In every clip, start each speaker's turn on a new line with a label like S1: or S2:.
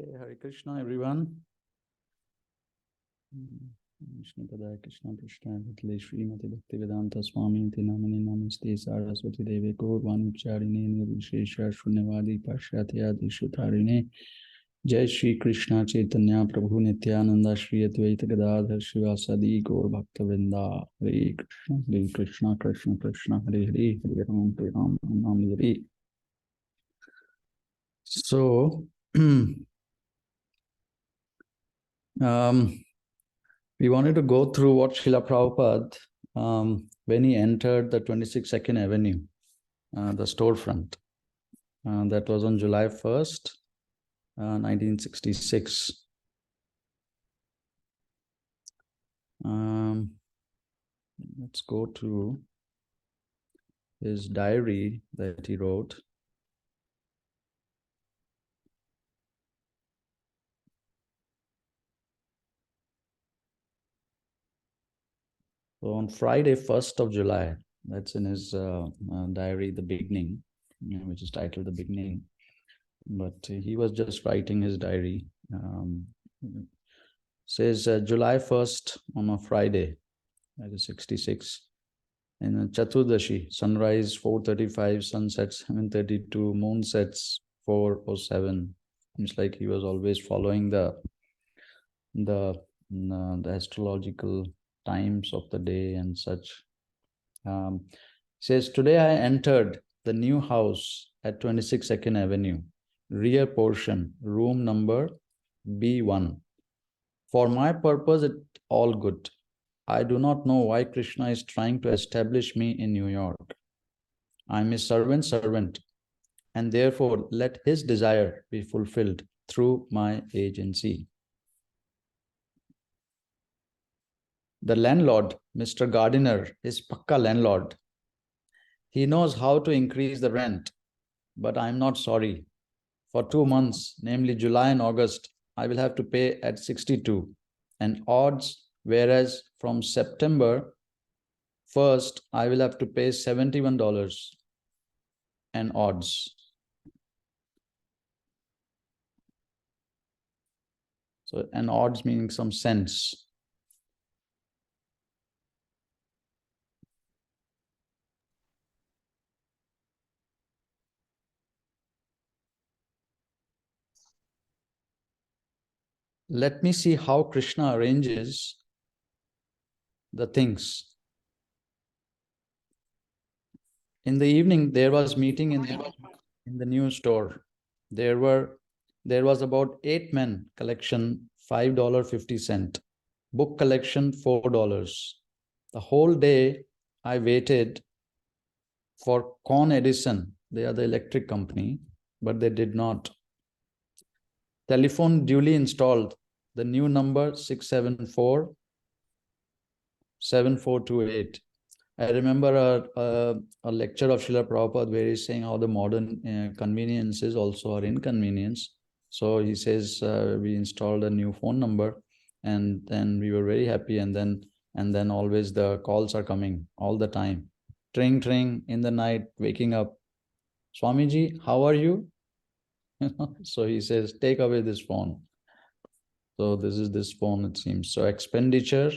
S1: Okay, Hare Krishna, everyone. Vishnu Padaya Krishna Krishna Bhatale Srimati Bhaktivedanta Swami Tinamani Namaste Saraswati Deve Gaurvani Charine Nirvishesha Shunyavadi Pashyatya Dishutarine Jai Shri Krishna Chaitanya Prabhu Nityananda Shri Advaita Gadadhar Shivasadi Gaur Bhaktavinda Hare Krishna Krishna Krishna Hare Hare Hare Ram Hare Ram Ram Hare. So we wanted to go through what Srila Prabhupada, when he entered the 22nd Avenue, the storefront. That was on July 1st, 1966. Let's go to his diary that he wrote. So on Friday, 1st of July, that's in his diary, The Beginning, which is titled The Beginning. But he was just writing his diary. Says July 1st on a Friday, that is 66. In Chaturdashi, sunrise 4:35, sunset 7:32, moon sets 4:07. Seems like he was always following the astrological times of the day and such. Says, today I entered the new house at 22nd Avenue, rear portion, room number B1. For my purpose, it all good. I do not know why Krishna is trying to establish me in New York. I am his servant, and therefore let his desire be fulfilled through my agency. The landlord, Mr. Gardiner, is Pakka landlord. He knows how to increase the rent, but I am not sorry. For 2 months, namely July and August, I will have to pay at 62 and odds, whereas from September 1st, I will have to pay $71 and odds. So, and odds meaning some cents. Let me see how Krishna arranges the things. In the evening, there was meeting in the new store. There was about 8 men collection, $5.50. Book collection, $4. The whole day I waited for Con Edison. They are the electric company, but they did not. Telephone duly installed. The new number 674-7428. I remember a lecture of Srila Prabhupada where he's saying how the modern conveniences also are inconvenience. So he says we installed a new phone number, and then we were very happy, and then always the calls are coming all the time. Tring, tring in the night, waking up. Swamiji, how are you? So he says, take away this phone. So this is this phone, it seems. So expenditure,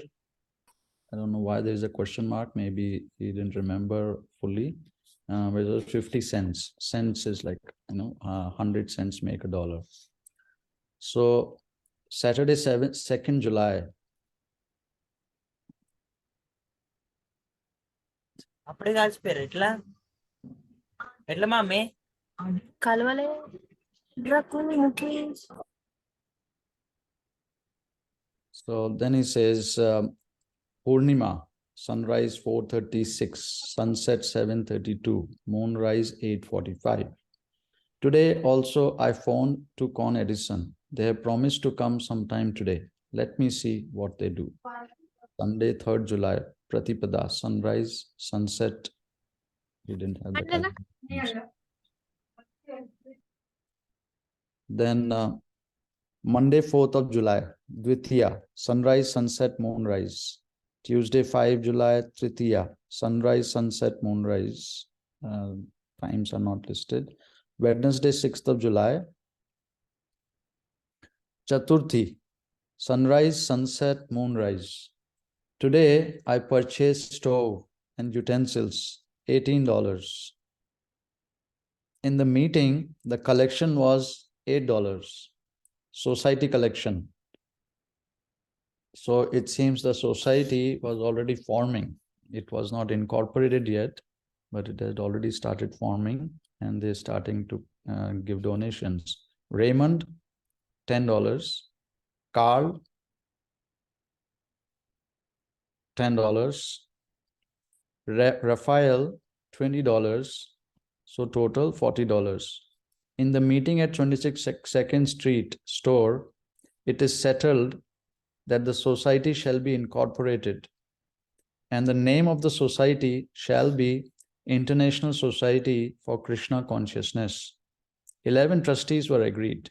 S1: I don't know why there is a question mark. Maybe he didn't remember fully. But it was 50 cents. Cents is like, 100 cents make $1. So Saturday, 2nd July. So then he says, Purnima, sunrise 4:36, sunset 7:32, moonrise 8:45. Today also I phoned to Con Edison. They have promised to come sometime today. Let me see what they do. Sunday, 3rd July, Pratipada, sunrise, sunset. We didn't have the time. Then Monday, 4th of July, Dvitiya, sunrise, sunset, moonrise. Tuesday, 5 July, Tritiya, sunrise, sunset, moonrise. Times are not listed. Wednesday, 6th of July, Chaturthi, sunrise, sunset, moonrise. Today, I purchased stove and utensils, $18. In the meeting, the collection was $8. Society collection. So it seems the society was already forming. It was not incorporated yet, but it had already started forming, and they're starting to give donations. Raymond, $10. Carl, $10. Raphael, $20. So total $40. In the meeting at 22nd Street store, it is settled that the society shall be incorporated, and the name of the society shall be International Society for Krishna Consciousness. 11 trustees were agreed.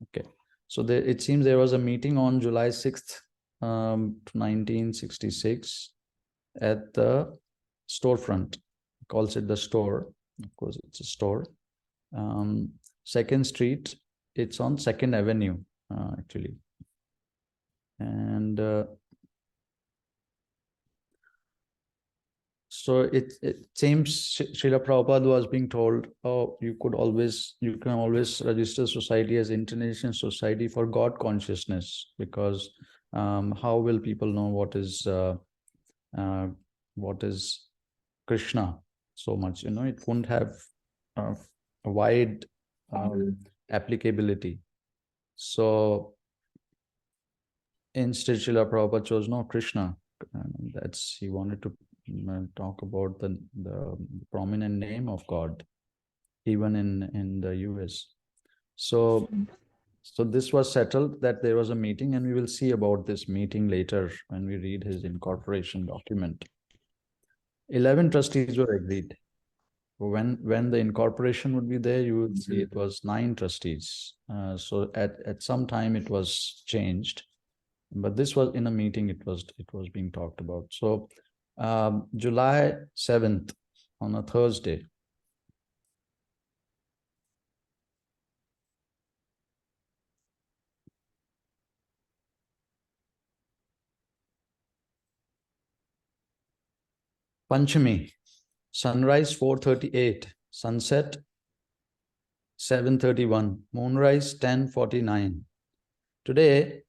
S1: Okay, so it seems there was a meeting on July 6th, 1966 at the storefront. He calls it the store. Of course, it's a store. 2nd Street, it's on 2nd Avenue, actually. And so it seems Srila Prabhupada was being told, oh, you can always register society as International Society for God Consciousness, because how will people know what is Krishna so much? It won't have a wide applicability. So instead, Srila Prabhupada chose no Krishna. He wanted to talk about the prominent name of God, even in the US. So this was settled, that there was a meeting, and we will see about this meeting later when we read his incorporation document. 11 trustees were agreed. When the incorporation would be there, you would see it was 9 trustees. So at some time it was changed, but this was in a meeting. It was being talked about. So July 7th, on a Thursday, Panchami, sunrise 4:38, sunset 7:31, moonrise 10:49. Today,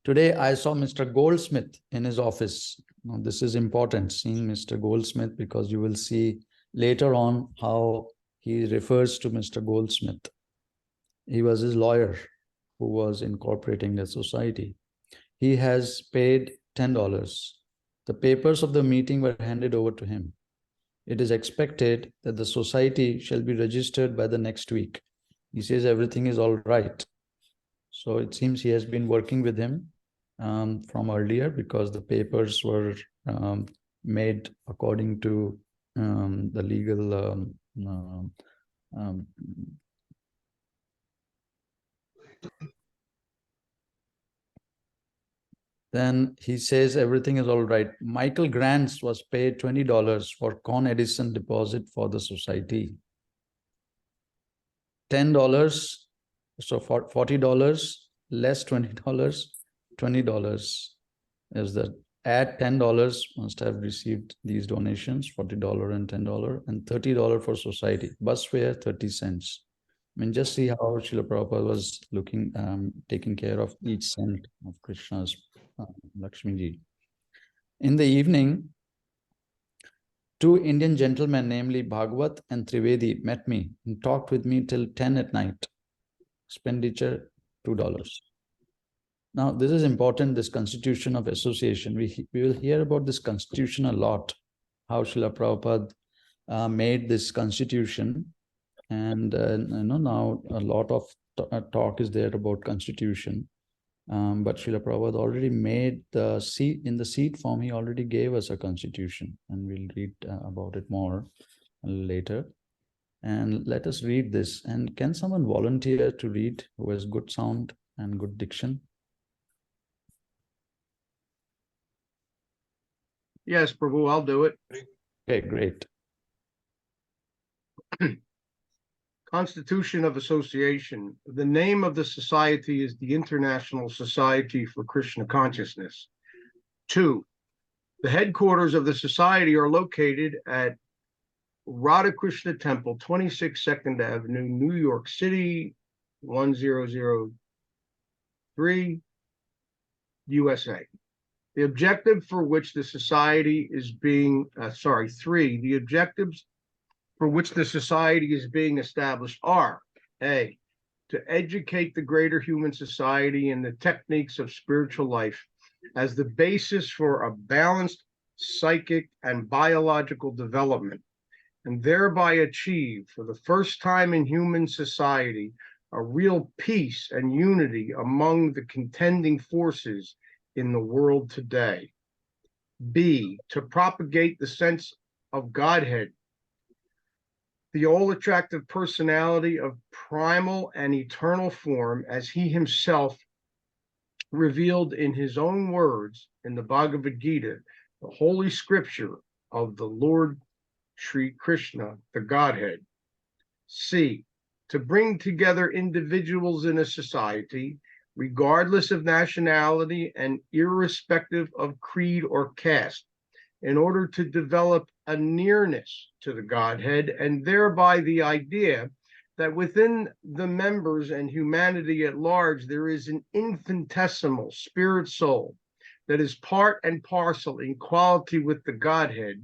S1: today I saw Mr. Goldsmith in his office. Now, this is important, seeing Mr. Goldsmith, because you will see later on how he refers to Mr. Goldsmith. He was his lawyer who was incorporating the society. He has paid $10. The papers of the meeting were handed over to him. It is expected that the society shall be registered by the next week. He says everything is all right. So it seems he has been working with him from earlier, because the papers were made according to the legal then he says everything is all right. Michael Grants was paid $20 for Con Edison deposit for the society. $10, so for $40 less $20, $20 is that. Add $10 must have received these donations, $40 and $10, and $30 for society. Bus fare 30 cents. I mean, just see how Srila Prabhupada was looking, taking care of each cent of Krishna's Lakshmi ji. In the evening, 2 Indian gentlemen, namely Bhagavat and Trivedi, met me and talked with me till 10 at night. Expenditure $2. Now, this is important, this constitution of association. We will hear about this constitution a lot, how Srila Prabhupada made this constitution. And now a lot of talk is there about constitution. But Srila Prabhupada already made the seat, in the seat form, he already gave us a constitution, and we'll read about it more later. And let us read this. And can someone volunteer to read who has good sound and good diction?
S2: Yes, Prabhu, I'll do it.
S1: Okay, great.
S2: Constitution of Association. The name of the society is the International Society for Krishna Consciousness. 2. The headquarters of the society are located at Radha Krishna Temple, 26 2nd Avenue, New York City, 1003, USA. The objective for which the society is being, 3, the objectives for which the society is being established are: A, to educate the greater human society in the techniques of spiritual life as the basis for a balanced psychic and biological development, and thereby achieve, for the first time in human society, a real peace and unity among the contending forces in the world today. B, to propagate the sense of Godhead, the all-attractive personality of primal and eternal form, as he himself revealed in his own words in the Bhagavad Gita, the holy scripture of the Lord Sri Krishna, the Godhead. C, to bring together individuals in a society, regardless of nationality and irrespective of creed or caste, in order to develop a nearness to the Godhead, and thereby the idea that within the members and humanity at large, there is an infinitesimal spirit soul that is part and parcel in quality with the Godhead,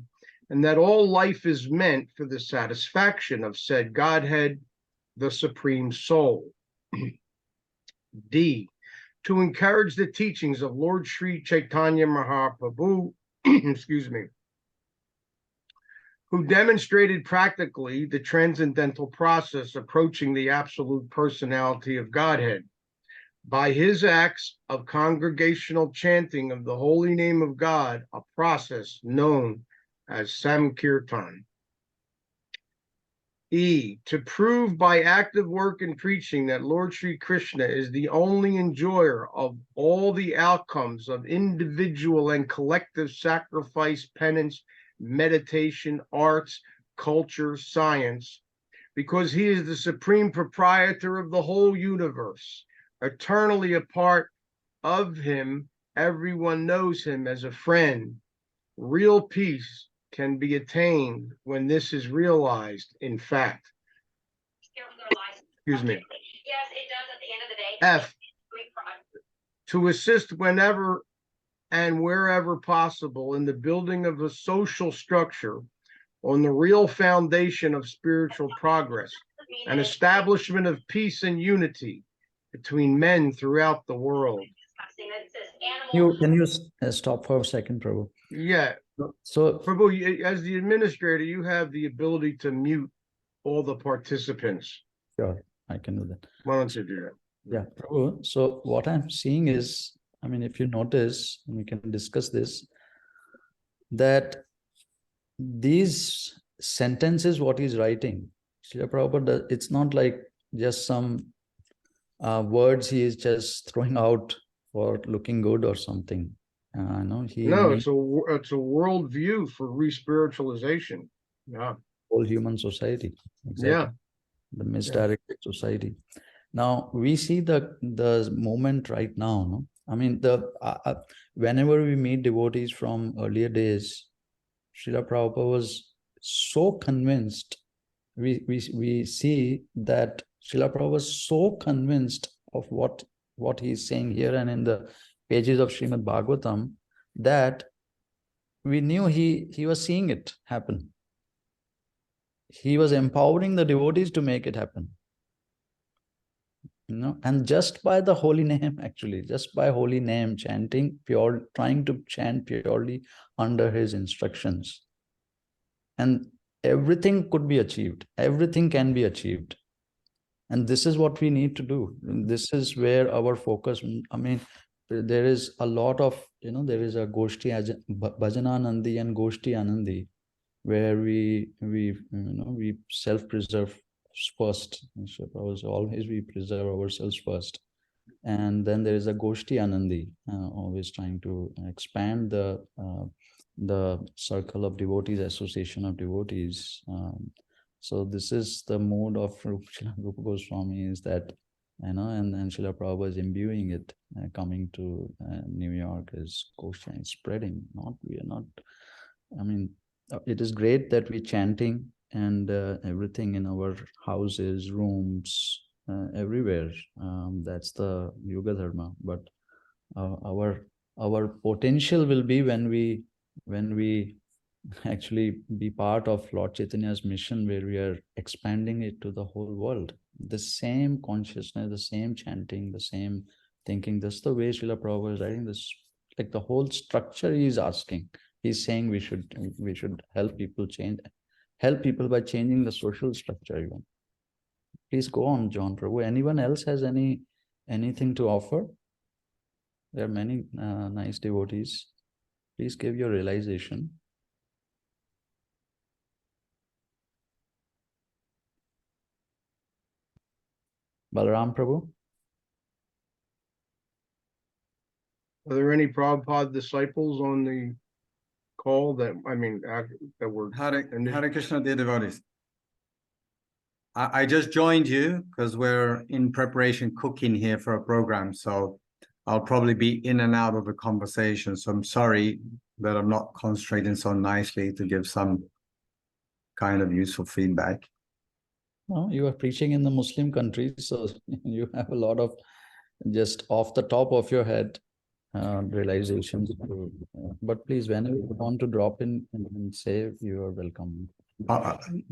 S2: and that all life is meant for the satisfaction of said Godhead, the Supreme Soul. D, to encourage the teachings of Lord Sri Chaitanya Mahaprabhu, excuse me, who demonstrated practically the transcendental process approaching the absolute personality of Godhead by his acts of congregational chanting of the holy name of God, a process known as Samkirtan. E, to prove by active work and preaching that Lord Sri Krishna is the only enjoyer of all the outcomes of individual and collective sacrifice, penance, meditation, arts, culture, science, because he is the supreme proprietor of the whole universe. Eternally a part of him, everyone knows him as a friend. Real peace can be attained when this is realized in fact. Excuse me.
S3: Yes, it does at the end of the day.
S2: F, to assist whenever and wherever possible in the building of a social structure on the real foundation of spiritual progress, an establishment of peace and unity between men throughout the world.
S1: Can you stop for a second, Prabhu?
S2: Yeah.
S1: So,
S2: Prabhu, as the administrator, you have the ability to mute all the participants.
S1: sure, I can do that.
S2: Why don't you do that?
S1: Yeah, Prabhu. So what I'm seeing is, I mean, if you notice, and we can discuss this, that these sentences, what he's writing, Srila Prabhupada, it's not like just some words he is just throwing out for looking good or something. No,
S2: it's a world view for re-spiritualization. Yeah.
S1: Whole human society. Exactly.
S2: Yeah.
S1: The misdirected society. Now we see the moment right now. No, I mean whenever we meet devotees from earlier days, Srila Prabhupada was so convinced. We see that Srila Prabhupada was so convinced of what he's saying here and in the pages of Srimad Bhagavatam, that we knew he was seeing it happen. He was empowering the devotees to make it happen. And just by the holy name, actually, just by holy name, chanting trying to chant purely under his instructions. And everything could be achieved. Everything can be achieved. And this is what we need to do. This is where our focus, I mean, there is a lot of, there is a Goshti Bhajananandi and Goshti Anandi, where we self-preserve first. Always we preserve ourselves first. And then there is a Goshti Anandi, always trying to expand the circle of devotees, association of devotees, So this is the mood of Rupa Goswami, is that, and Srila Prabhupada is imbuing it, coming to New York is Goswami spreading. We are not, it is great that we're chanting and everything in our houses, rooms, everywhere. That's the Yuga Dharma. But our potential will be when we actually be part of Lord Chaitanya's mission, where we are expanding it to the whole world. The same consciousness, the same chanting, the same thinking. That's the way Srila Prabhupada is writing this. Like the whole structure he is asking. He's saying we should help people by changing the social structure even. Please go on, John Prabhu. Anyone else has anything to offer? There are many nice devotees. Please give your realization. Balaram Prabhu?
S2: Are there any Prabhupada disciples on the call that were
S4: Hare Krishna, dear devotees. I just joined you because we're in preparation cooking here for a program, so I'll probably be in and out of the conversation. So I'm sorry that I'm not concentrating so nicely to give some kind of useful feedback.
S1: No, you are preaching in the Muslim countries, so you have a lot of just off the top of your head realizations. But please, whenever you want to drop in and say, you are welcome.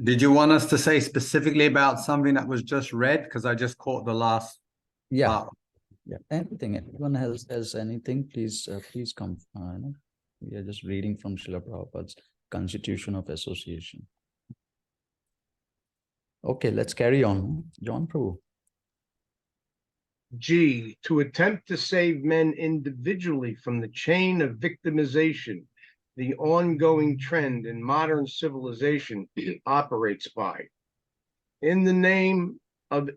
S4: Did you want us to say specifically about something that was just read? Because I just caught the last part.
S1: Yeah, anything. Anyone else has anything, please come. We are just reading from Srila Prabhupada's Constitution of Association. Okay, let's carry on. John Prabhu.
S2: G, to attempt to save men individually from the chain of victimization, the ongoing trend in modern civilization operates by. In the name of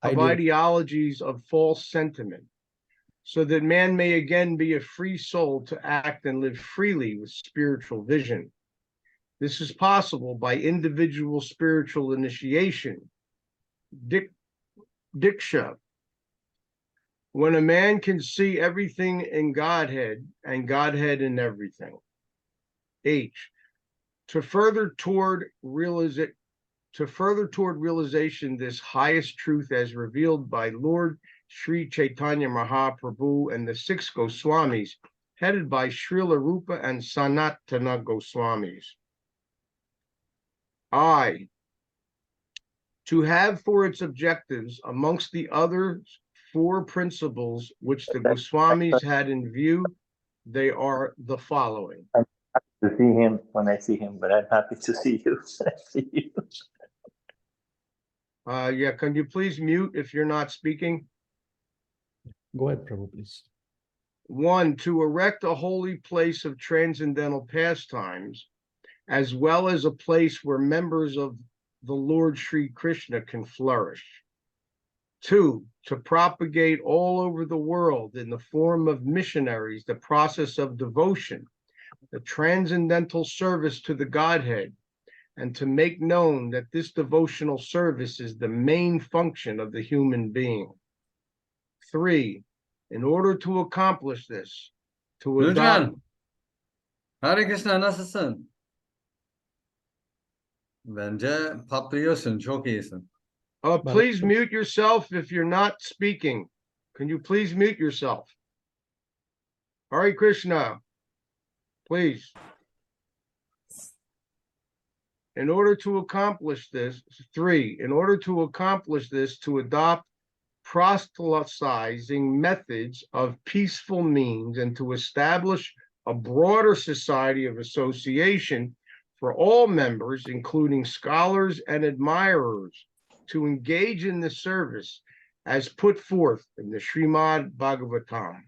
S2: ideologies of false sentiment, so that man may again be a free soul to act and live freely with spiritual vision. This is possible by individual spiritual initiation, diksha, when a man can see everything in Godhead and Godhead in everything. H, to further toward realization, this highest truth as revealed by Lord Sri Chaitanya Mahaprabhu and the 6 Goswamis, headed by Srila Rupa and Sanatana Goswamis. I, to have for its objectives, amongst the other 4 principles which the Goswamis had in view, they are the following.
S5: I'm happy to see him when I see him, but I'm happy to see you when I see you.
S2: Yeah, can you please mute if you're not speaking?
S1: Go ahead, Prabhu, please.
S2: 1, to erect a holy place of transcendental pastimes, as well as a place where members of the Lord Sri Krishna can flourish. 2, to propagate all over the world in the form of missionaries the process of devotion, the transcendental service to the Godhead, and to make known that this devotional service is the main function of the human being. 3, in order to accomplish this, to adopt...
S4: Hare Krishna, nasılsın? Bence patlıyorsun, çok iyisin.
S2: Please mute yourself if you're not speaking. Can you please mute yourself? Hare Krishna, please. In order to accomplish this, 3, in order to accomplish this, to adopt proselytizing methods of peaceful means and to establish a broader society of association for all members, including scholars and admirers, to engage in the service as put forth in the Srimad Bhagavatam.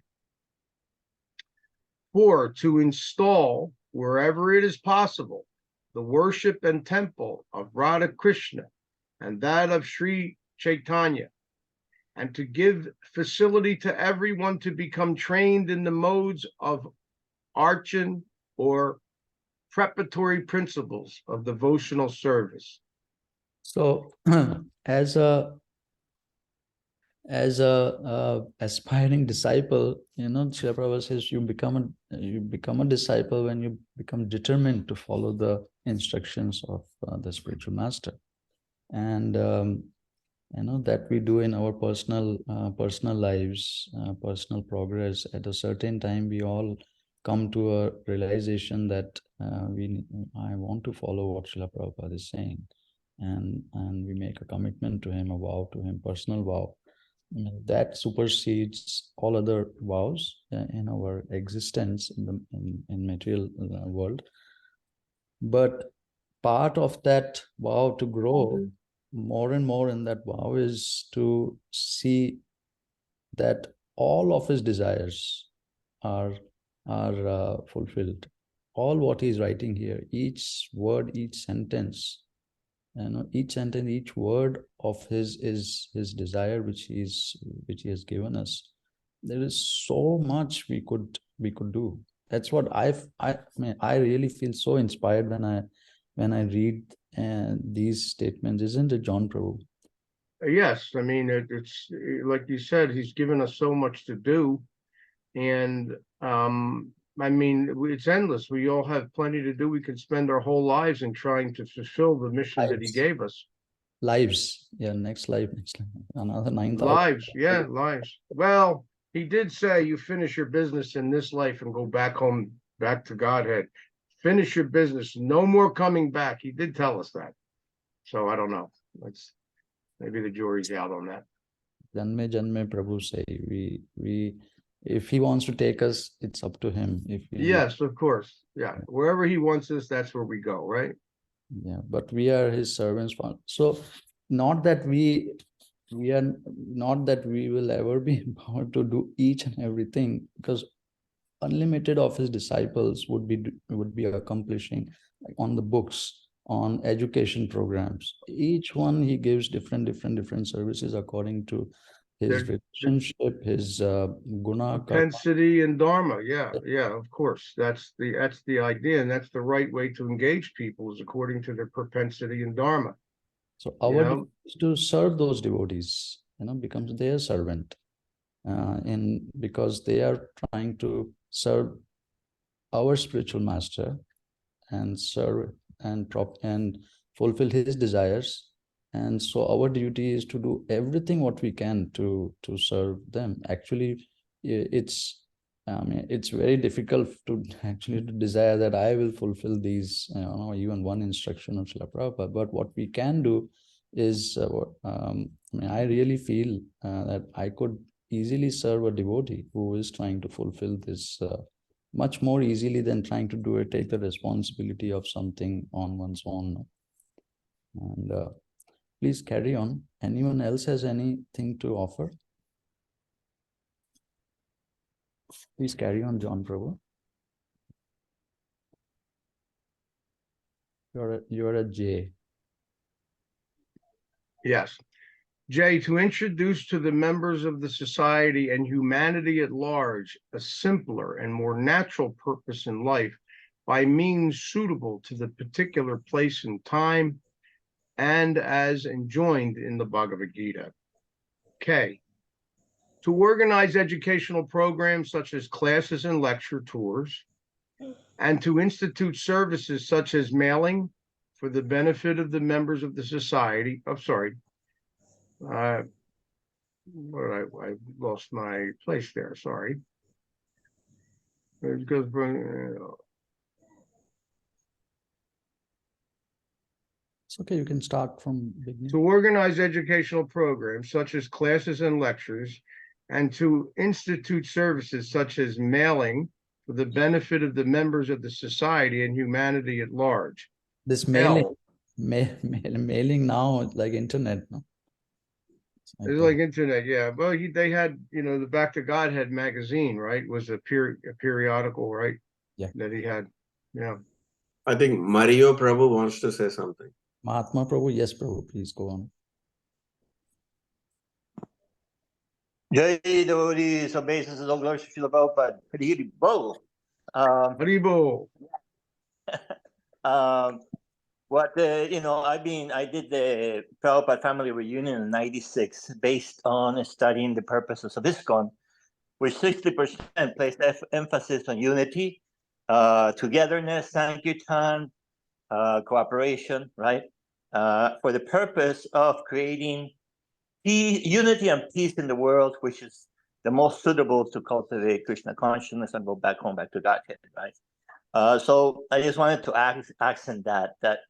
S2: 4, to install, wherever it is possible, the worship and temple of Radha Krishna and that of Sri Chaitanya, and to give facility to everyone to become trained in the modes of archan or preparatory principles of devotional service.
S1: So as a aspiring disciple, Srila Prabhupada says you become a disciple when you become determined to follow the instructions of the spiritual master, and that we do in our personal lives, personal progress. At a certain time, we all come to a realization that I want to follow what Srila Prabhupada is saying, and we make a commitment to him, a vow to him, personal vow. That supersedes all other vows in our existence in material world. But part of that vow to grow more and more in that vow is to see that all of his desires are fulfilled. All what he's writing here, each word, each sentence, each sentence, each word of his is his desire, which he has given us. There is so much we could do. That's what I really feel so inspired when I read these statements, isn't it, John Prabhu?
S2: Yes, I mean, it's like you said, he's given us so much to do, and I mean, it's endless. We all have plenty to do. We could spend our whole lives in trying to fulfill the mission that he gave us.
S1: Lives, yeah. Next life, another 9,000
S2: lives. Yeah, lives. Well, he did say you finish your business in this life and go back home, back to Godhead. Finish your business. No more coming back. He did tell us that. So I don't know. Maybe the jury's out on that.
S1: Janme Janme Prabhu say, we if he wants to take us, it's up to him.
S2: Yes, of course. Yeah. Wherever he wants us, that's where we go, right?
S1: Yeah, but we are his servants. So not that we are not that we will ever be empowered to do each and everything, because unlimited of his disciples would be accomplishing, like on the books, on education programs. Each one he gives different services according to his relationship, his guna,
S2: propensity, and dharma. Yeah, of course. That's the idea, and that's the right way to engage people, is according to their propensity and dharma.
S1: So our duty is to serve those devotees, becomes their servant, because they are trying to serve our spiritual master and serve and fulfill his desires. And so our duty is to do everything what we can to serve them. Actually, it's very difficult to actually desire that I will fulfill these, even one instruction of Srila Prabhupada. But what we can do is, I really feel that I could easily serve a devotee who is trying to fulfill this much more easily than trying to do it, take the responsibility of something on one's own. And please carry on. Anyone else has anything to offer? Please carry on, John Prabhu. You're a J.
S2: Yes. J, to introduce to the members of the society and humanity at large a simpler and more natural purpose in life by means suitable to the particular place and time, and as enjoined in the Bhagavad Gita. K, to organize educational programs such as classes and lecture tours, and to institute services such as mailing for the benefit of the members of the society. I lost my place there. Sorry. It goes from,
S1: It's okay, you can start from beginning.
S2: to organize educational programs such as classes and lectures, and to institute services such as mailing for the benefit of the members of the society and humanity at large.
S1: This mailing now, like internet, no?
S2: It's like internet, yeah. Well, they had, the Back to Godhead magazine, right? Was a periodical, right?
S1: Yeah.
S2: That he had, yeah.
S6: I think Mario Prabhu wants to say something.
S1: Mahatma Prabhu, yes, Prabhu, please go on.
S5: Jai devotees, obeisances, all glories to Srila Prabhupada. Hari Bol.
S2: Haribol.
S5: I did the Prabhupada family reunion in '96 based on studying the purposes of ISKCON, which 60% placed emphasis on unity, togetherness, sankirtan, cooperation, right? For the purpose of creating peace, unity and peace in the world, which is the most suitable to cultivate Krishna consciousness and go back home, back to Godhead, right? So I just wanted to accent that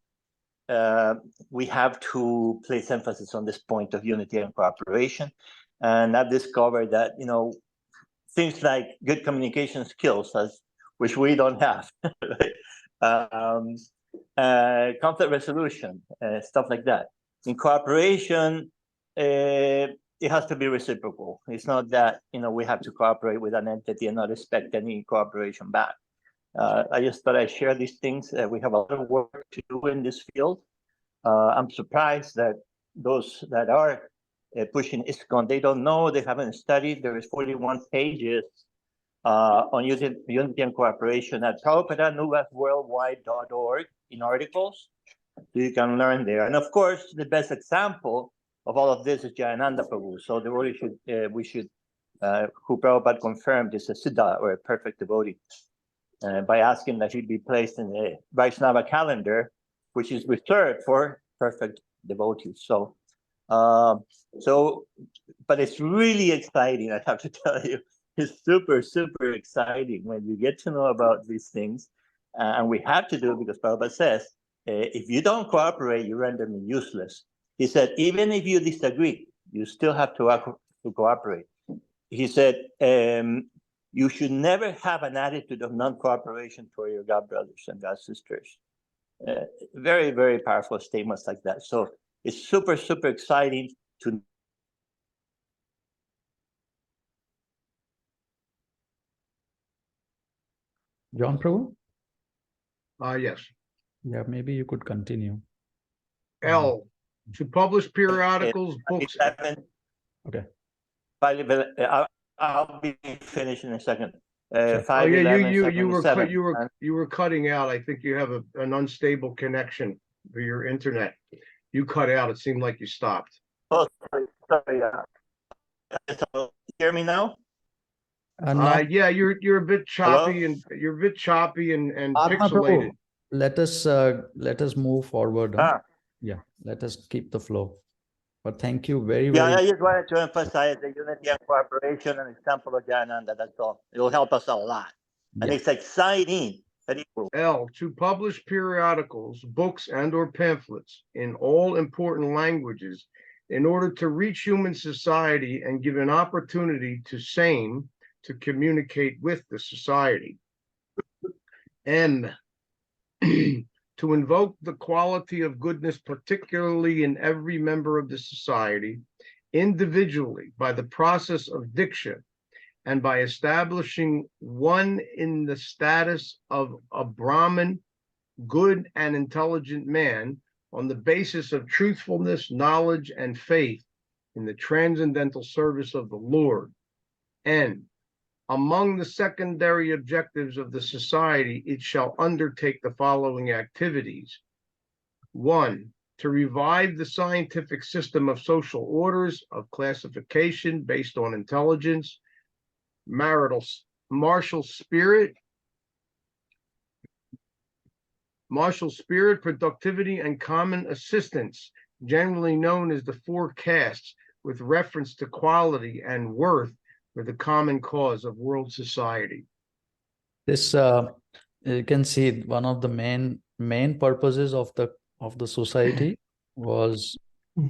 S5: we have to place emphasis on this point of unity and cooperation. And I've discovered that, things like good communication skills, which we don't have, right? Conflict resolution, stuff like that. In cooperation, it has to be reciprocal. It's not that, we have to cooperate with an entity and not expect any cooperation back. I just thought I'd share these things. We have a lot of work to do in this field. I'm surprised that those that are pushing ISKCON, they don't know, they haven't studied. There is 41 pages on unity and cooperation at prabhupada.worldwide.org in articles. So you can learn there. And of course, the best example of all of this is Jayananda Prabhu. So the word we should, who Prabhupada confirmed is a siddha, or a perfect devotee, by asking that he be placed in the Vaishnava calendar, which is reserved for perfect devotees. So, but it's really exciting, I have to tell you. It's super, super exciting when you get to know about these things. And we have to do it because Prabhupada says, if you don't cooperate, you render me useless. He said, even if you disagree, you still have to cooperate. He said, you should never have an attitude of non-cooperation toward your God brothers and God sisters. Very, very powerful statements like that. So it's super, super exciting to.
S1: John Prabhu?
S2: Yes.
S1: Yeah, maybe you could continue.
S2: L, to publish periodicals, books.
S1: Okay.
S5: I'll be finished in a second.
S1: Sure.
S5: 5,
S2: Yeah,
S5: 11,
S2: you were cutting out. I think you have an unstable connection for your internet. You cut out. It seemed like you stopped.
S5: Oh, sorry. So, hear me now?
S1: Now,
S2: Yeah, you're a bit choppy.
S5: Hello?
S2: And you're a bit choppy and
S1: Atma
S2: pixelated.
S1: Prabhu, let us move forward. Huh? Yeah, let us keep the flow. But thank you very,
S5: Yeah,
S1: very
S5: I just wanted to emphasize the unity and cooperation and example of Jayananda. That's all. It will help us a lot. And
S1: Yeah.
S5: it's exciting.
S2: L, to publish periodicals, books, and/or pamphlets in all important languages in order to reach human society and give an opportunity to same to communicate with the society. M, to invoke the quality of goodness, particularly in every member of the society, individually by the process of diksha, and by establishing one in the status of a Brahmin, good and intelligent man, on the basis of truthfulness, knowledge, and faith in the transcendental service of the Lord. And among the secondary objectives of the society, it shall undertake the following activities. 1, to revive the scientific system of social orders of classification based on intelligence, martial spirit, productivity, and common assistance, generally known as the 4 castes, with reference to quality and worth for the common cause of world society.
S1: This you can see one of the main purposes of the society was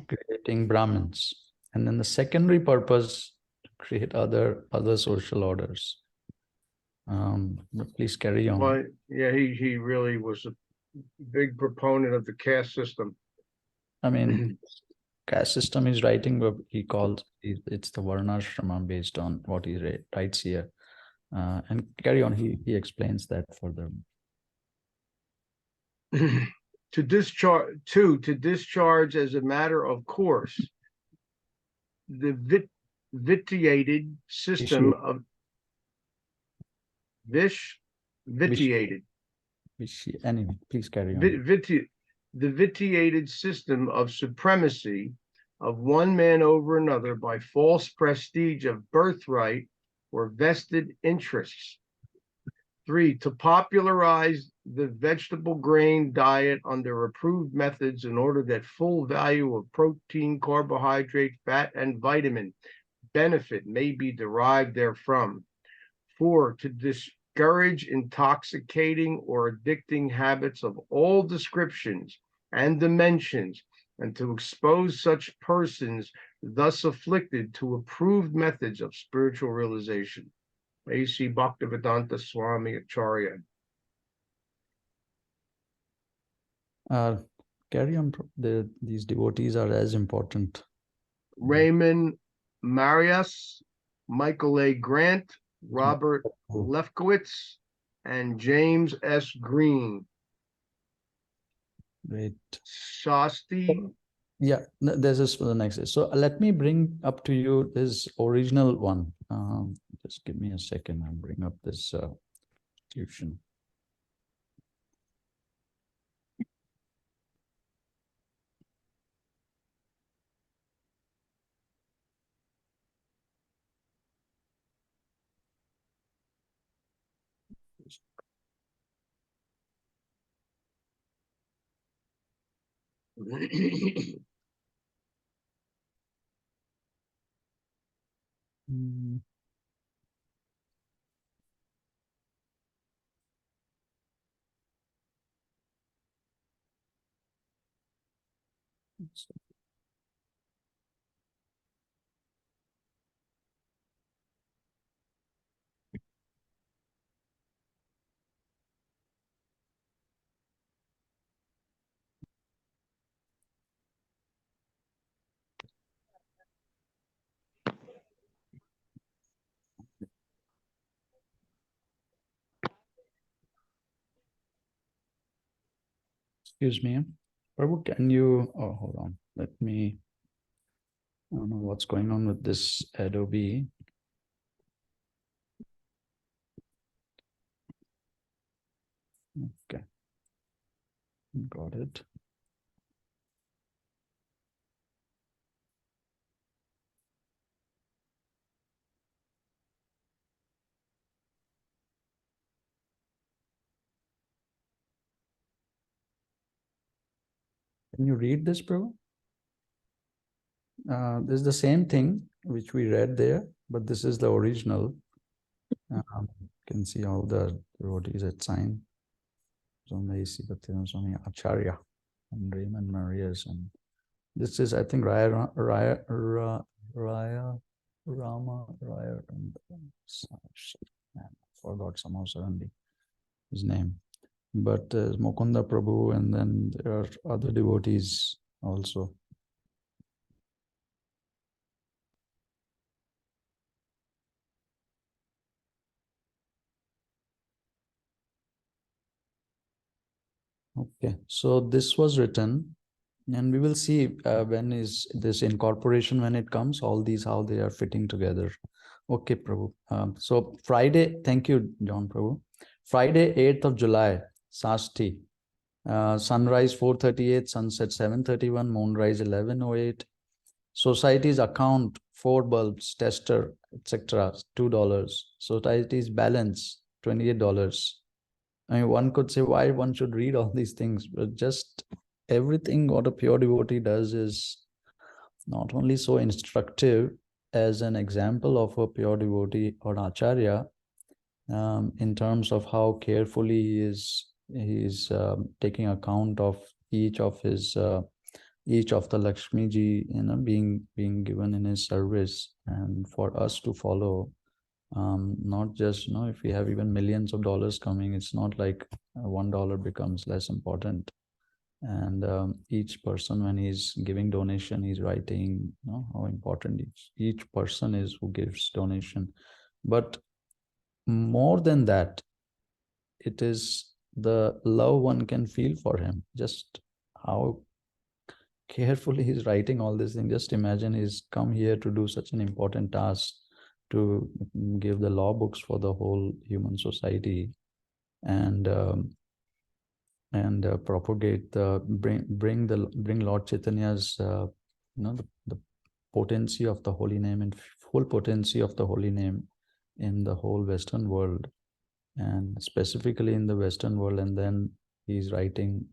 S1: creating Brahmins, and then the secondary purpose to create other social orders. Please carry on.
S2: Well, yeah, he really was a big proponent of the caste system.
S1: I mean, caste system is writing, but he calls it's the Varnashrama based on what he writes here. And carry on, he explains that further.
S2: To discharge as a matter of course the vitiated system of vitiated
S1: Anyway, please carry on.
S2: The vitiated system of supremacy of one man over another by false prestige of birthright or vested interests. 3, to popularize the vegetable grain diet under approved methods in order that full value of protein, carbohydrate, fat, and vitamin benefit may be derived therefrom. 4, to discourage intoxicating or addicting habits of all descriptions and dimensions, and to expose such persons thus afflicted to approved methods of spiritual realization. A.C. Bhaktivedanta Swami Acharya.
S1: Carry on. These devotees are as important.
S2: Raymond Marias, Michael A. Grant, Robert Lefkowitz, and James S. Green.
S1: Great.
S2: Shasti.
S1: Yeah, this is for the next day. So let me bring up to you this original one. Just give me a second. I'll bring up this institution. Mm. Excuse me. Prabhu, can you, oh, hold on. Let me, I don't know what's going on with this Adobe. Okay. Got it. Can you read this, Prabhu? This is the same thing which we read there, but this is the original. You can see all the devotees at sign. Swami Acharya and Raymond Marias, and this is, I think, Rama and I forgot somehow suddenly his name, but Mukunda Prabhu, and then there are other devotees also. Okay, so this was written, and we will see when is this incorporation, when it comes, all these, how they are fitting together. Okay, Prabhu. So Friday, thank you, John Prabhu. Friday, 8th of July, Sasti. Sunrise 4:38, sunset 7:31, moonrise 11:08. Society's account, 4 bulbs, tester, etc., $2. Society's balance, $28. I mean, one could say why one should read all these things, but just everything what a pure devotee does is not only so instructive as an example of a pure devotee or an acharya, in terms of how carefully he is taking account of each of the Lakshmi ji, being given in his service, and for us to follow. Not just, if we have even millions of dollars coming, it's not like $1 becomes less important. And each person, when he's giving donation, he's writing, how important each person is who gives donation. But more than that, it is the love one can feel for him, just how carefully he's writing all these things. Just imagine he's come here to do such an important task, to give the law books for the whole human society. And and propagate bring Lord Chaitanya's the potency of the holy name and full potency of the holy name in the whole Western world, and specifically in the Western world. And then he's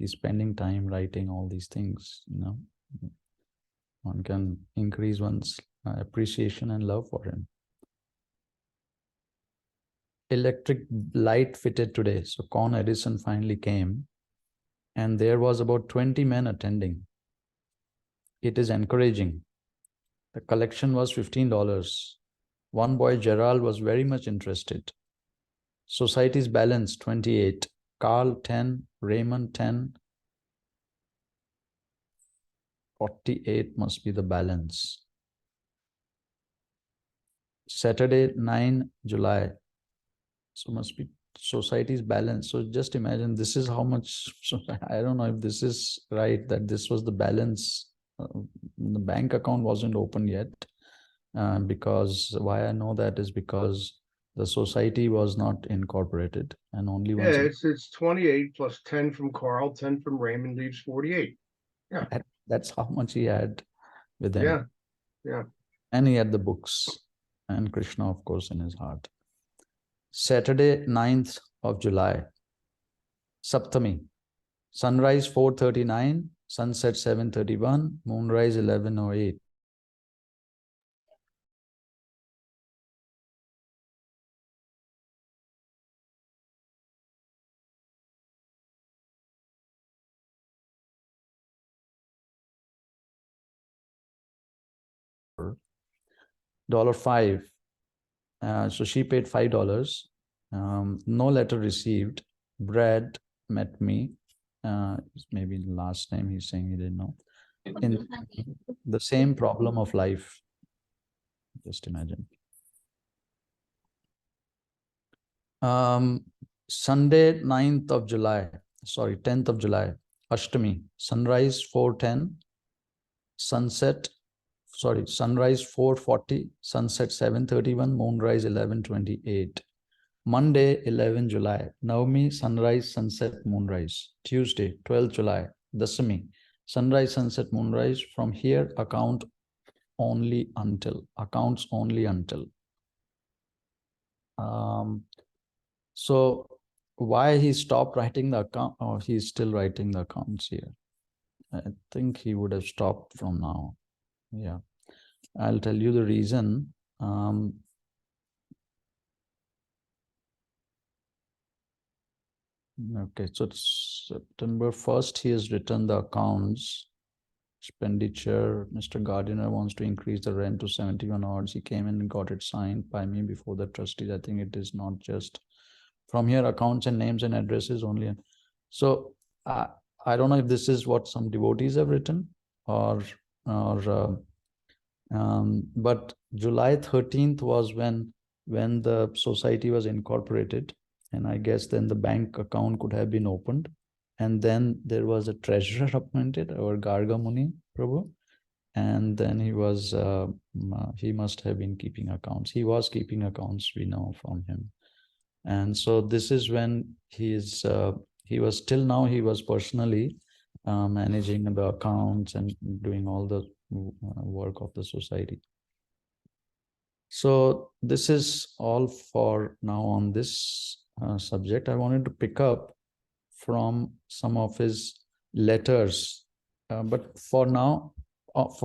S1: spending time writing all these things. One can increase one's appreciation and love for him. Electric light fitted today. So Con Edison finally came, and there was about 20 men attending. It is encouraging. The collection was $15. One boy, Gerald, was very much interested. Society's balance, 28. Carl, 10. Raymond, 10. 48 must be the balance. Saturday, 9 July. So must be society's balance. So just imagine, this is how much, so I don't know if this is right, that this was the balance. The bank account wasn't open yet, because why I know that is because the society was not incorporated, and only
S2: Yeah,
S1: once
S2: it's 28 plus 10 from Carl, 10 from Raymond leaves 48.
S1: that's how much he had with him.
S2: Yeah, yeah.
S1: And he had the books and Krishna, of course, in his heart. Saturday, 9th of July, Saptami. Sunrise 4:39, sunset 7:31, moonrise 11:08. $5. So she paid $5. No letter received. Brad met me. Maybe last name he's saying he didn't know. In the same problem of life. Just imagine. Sunday, 9th of July. Sorry, 10th of July. Ashtami. Sunrise 4:10. Sunrise 4:40. Sunset 7:31. Moonrise 11:28. Monday, 11 July, Navami, sunrise, sunset, moonrise. Tuesday, 12 July, Dasami, sunrise, sunset, moonrise. From here, accounts only until. So why he stopped writing the account, or he's still writing the accounts here? I think he would have stopped from now. Yeah, I'll tell you the reason. Okay, so it's September 1st, he has written the accounts. Expenditure, Mr. Gardiner wants to increase the rent to 71 odds. He came in and got it signed by me before the trustees. I think it is not just from here, accounts and names and addresses only. So I don't know if this is what some devotees have written, but July 13th was when the society was incorporated. And I guess then the bank account could have been opened. And then there was a treasurer appointed, or Garga Muni Prabhu. And then he must have been keeping accounts. He was keeping accounts, we know from him. And so this is when he was personally managing the accounts and doing all the work of the society. So this is all for now on this subject. I wanted to pick up from some of his letters, but for now,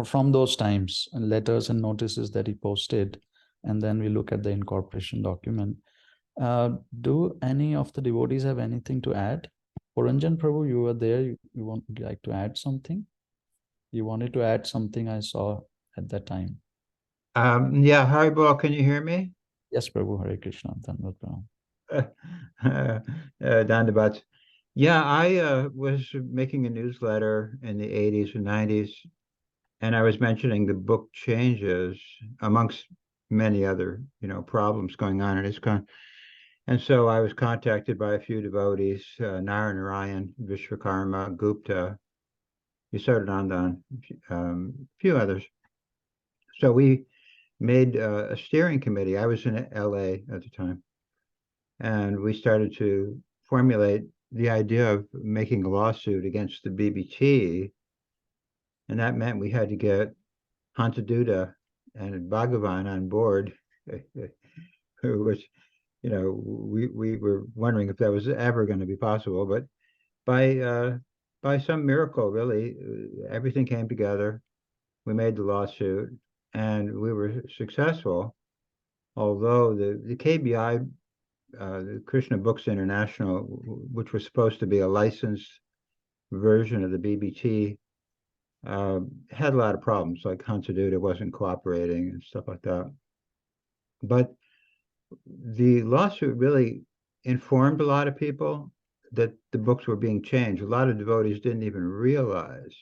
S1: from those times, and letters and notices that he posted, and then we look at the incorporation document. Do any of the devotees have anything to add? Puranjan Prabhu, you were there. You would like to add something? You wanted to add something, I saw at that time.
S7: Yeah, Haribol, can you hear me?
S1: Yes, Prabhu. Hare Krishna. Dhanavad Pranam.
S7: Dandavat. Yeah, I was making a newsletter in the 80s and 90s, and I was mentioning the book changes amongst many other, problems going on in ISKCON. And so I was contacted by a few devotees, Narayan, Vishwakarma, Gupta, Yasodhanandan, a few others. So we made a steering committee. I was in LA at the time. And we started to formulate the idea of making a lawsuit against the BBT, and that meant we had to get Hantaduda and Bhagavan on board, which, you know, we were wondering if that was ever going to be possible, but by some miracle, really, everything came together. We made the lawsuit and we were successful, although the KBI, the Krishna Books International, which was supposed to be a licensed version of the BBT, had a lot of problems, like Hansaduda wasn't cooperating and stuff like that. But the lawsuit really informed a lot of people that the books were being changed. A lot of devotees didn't even realize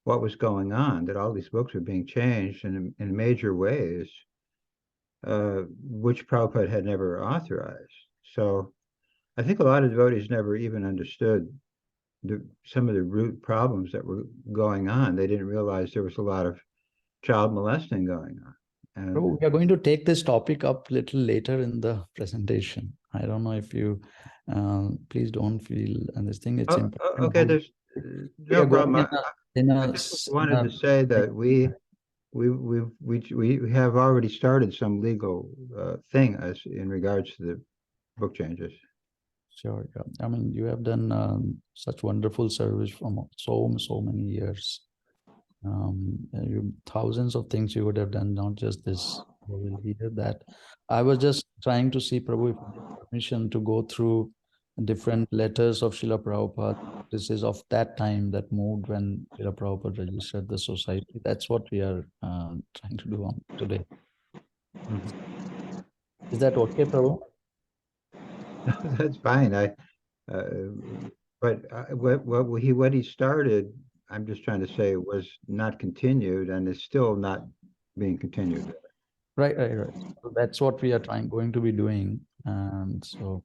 S7: what was going on, that all these books were being changed in major ways, which Prabhupada had never authorized. So I think a lot of devotees never even understood some of the root problems that were going on. They didn't realize there was a lot of child molesting going on. And
S1: We are going to take this topic up a little later in the presentation. I don't know if you, please don't feel this thing. It's important.
S7: okay, there's
S1: We are
S7: no
S1: going
S7: problem. I just wanted to say that we have already started some legal thing as in regards to the book changes.
S1: Sure. Yeah. I mean, you have done such wonderful service from so many years. Thousands of things you would have done, not just this. We will hear that. I was just trying to see, Prabhu, if you have permission to go through different letters of Srila Prabhupada. This is of that time that moved when Srila Prabhupada registered the society. That's what we are trying to do on today. Is that okay, Prabhu?
S7: That's fine. But what he started, I'm just trying to say, was not continued and is still not being continued.
S1: Right. So that's what we are going to be doing. And so.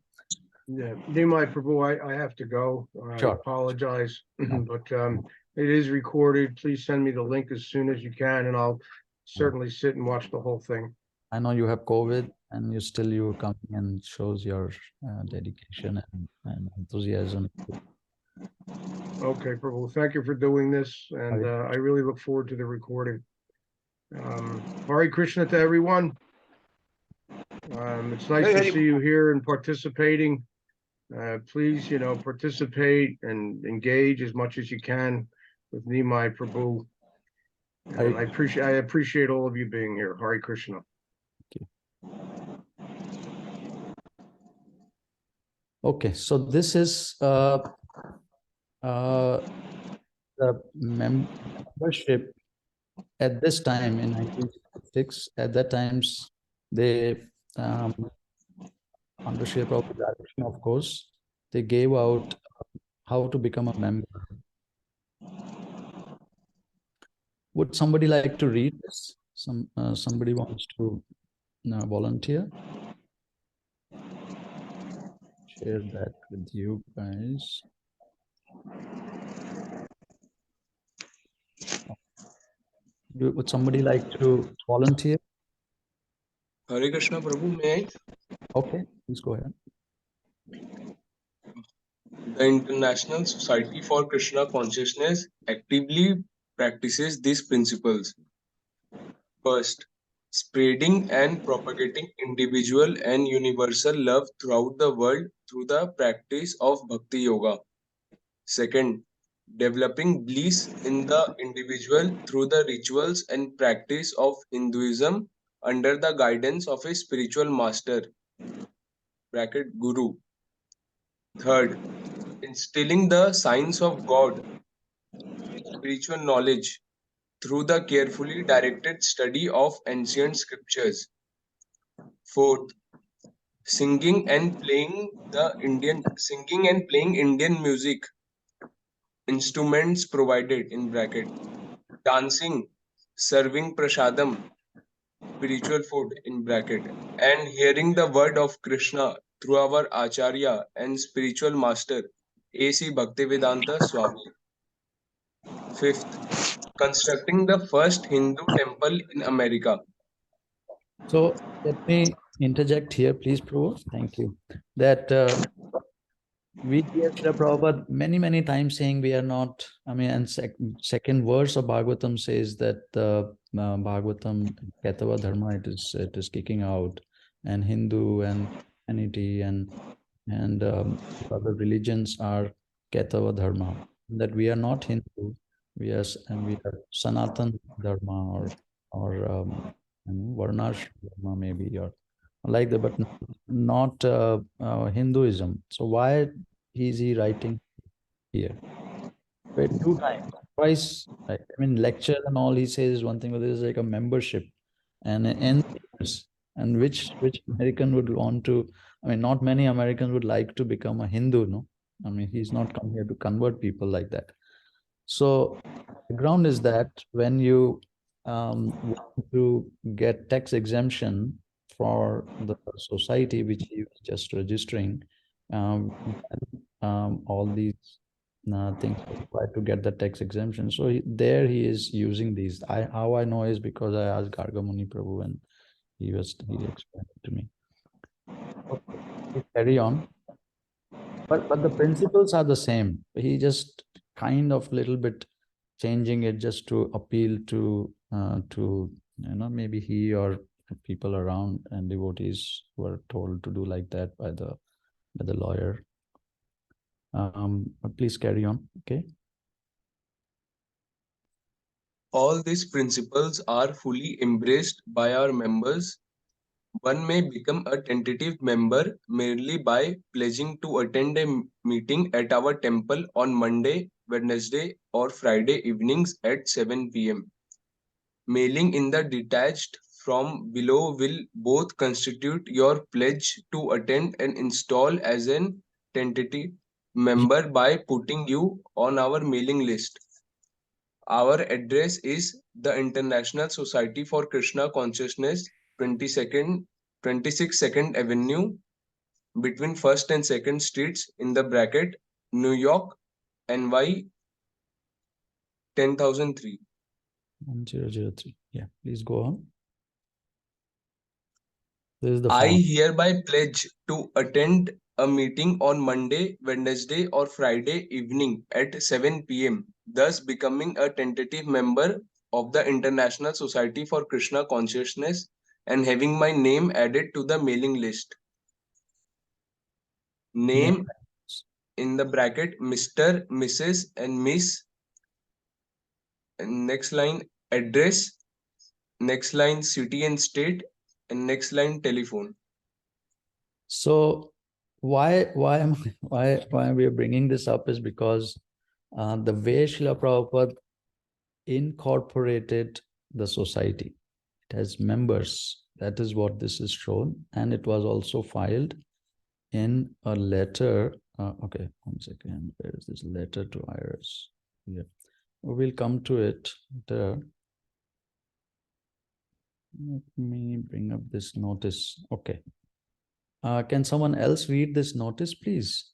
S2: Yeah, Nimai Prabhu, I have to go. I
S1: Sure.
S2: apologize, but it is recorded. Please send me the link as soon as you can, and I'll certainly sit and watch the whole thing.
S1: I know you have COVID and you're coming and shows your dedication and enthusiasm.
S2: Okay, Prabhu, thank you for doing this, and I really look forward to the recording. Hare Krishna to everyone. It's nice to see you here and participating. Please, participate and engage as much as you can with Nimai Prabhu. And I appreciate all of you being here. Hare Krishna.
S1: Okay, so this is the membership at this time in 1966. At that times, they under Srila Prabhupada's direction, of course, they gave out how to become a member. Would somebody like to read this? Somebody wants to volunteer? Share that with you guys. Would somebody like to volunteer?
S8: Hare Krishna Prabhu, may I?
S1: Okay, please go ahead.
S8: The International Society for Krishna Consciousness actively practices these principles. First, spreading and propagating individual and universal love throughout the world through the practice of Bhakti Yoga. Second, developing bliss in the individual through the rituals and practice of Hinduism under the guidance of a spiritual master, Guru. Third, instilling the science of God, spiritual knowledge, through the carefully directed study of ancient scriptures. Fourth, singing and playing Indian music, instruments provided in bracket, dancing, serving prasadam, spiritual food in bracket, and hearing the word of Krishna through our Acharya and spiritual master, A.C. Bhaktivedanta Swami. Fifth, constructing the first Hindu temple in America.
S1: So let me interject here, please, Prabhu. Thank you. That we hear Srila Prabhupada many times saying we are not, I mean, and second verse of Bhagavatam says that the Bhagavatam Ketava Dharma, it is kicking out, and Hindu and Christianity and other religions are Ketava Dharma. That we are not Hindu, we are Sanatan Dharma or Varnashram Dharma maybe, or like that, but not Hinduism. So why is he writing here? Wait, two times, twice. Right? I mean, lecture and all he says is one thing, but there's like a membership and which American would want to? I mean, not many Americans would like to become a Hindu, no? I mean, he's not come here to convert people like that. So the ground is that when you want to get tax exemption for the society which he was just registering, all these things are required to get the tax exemption. So there he is using these. How I know is because I asked Gargamuni Prabhu and he explained it to me. Okay, carry on. But the principles are the same. He just kind of little bit changing it just to appeal to maybe he or people around and devotees were told to do like that by the lawyer. But please carry on. Okay.
S8: All these principles are fully embraced by our members. One may become a tentative member merely by pledging to attend a meeting at our temple on Monday, Wednesday, or Friday evenings at 7 p.m. Mailing in the detached from below will both constitute your pledge to attend and install as an tentative member by putting you on our mailing list. Our address is the International Society for Krishna Consciousness, 26th 2nd Avenue, between 1st and 2nd Streets, in the bracket, New York, NY 10003.
S1: 1003. Yeah, please go on. This is the
S8: I
S1: form.
S8: hereby pledge to attend a meeting on Monday, Wednesday, or Friday evening at 7 p.m., thus becoming a tentative member of the International Society for Krishna Consciousness and having my name added to the mailing list. Name in the bracket Mr., Mrs., and Miss. And next line address, next line city and state, and next line telephone.
S1: So why we are bringing this up is because the way Srila Prabhupada incorporated the society, it has members. That is what this is shown, and it was also filed in a letter. Okay, 1 second. Where is this letter to Iris? Yeah, we'll come to it there. Let me bring up this notice. Okay. Can someone else read this notice, please?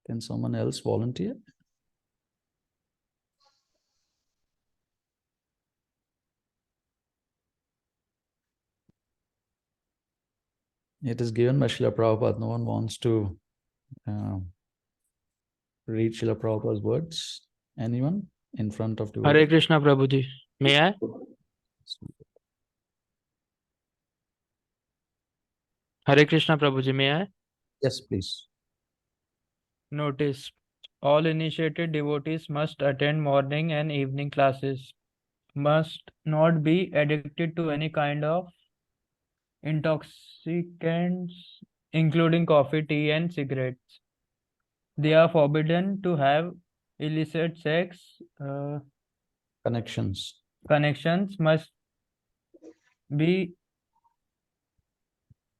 S1: Can someone else volunteer? It is given by Srila Prabhupada. No one wants to read Srila Prabhupada's words. Anyone in front of the
S9: Hare Krishna Prabhuji. May I? Hare Krishna Prabhuji. May I?
S1: Yes, please.
S9: Notice. All initiated devotees must attend morning and evening classes, must not be addicted to any kind of intoxicants, including coffee, tea, and cigarettes. They are forbidden to have illicit sex.
S1: Connections.
S9: Connections must be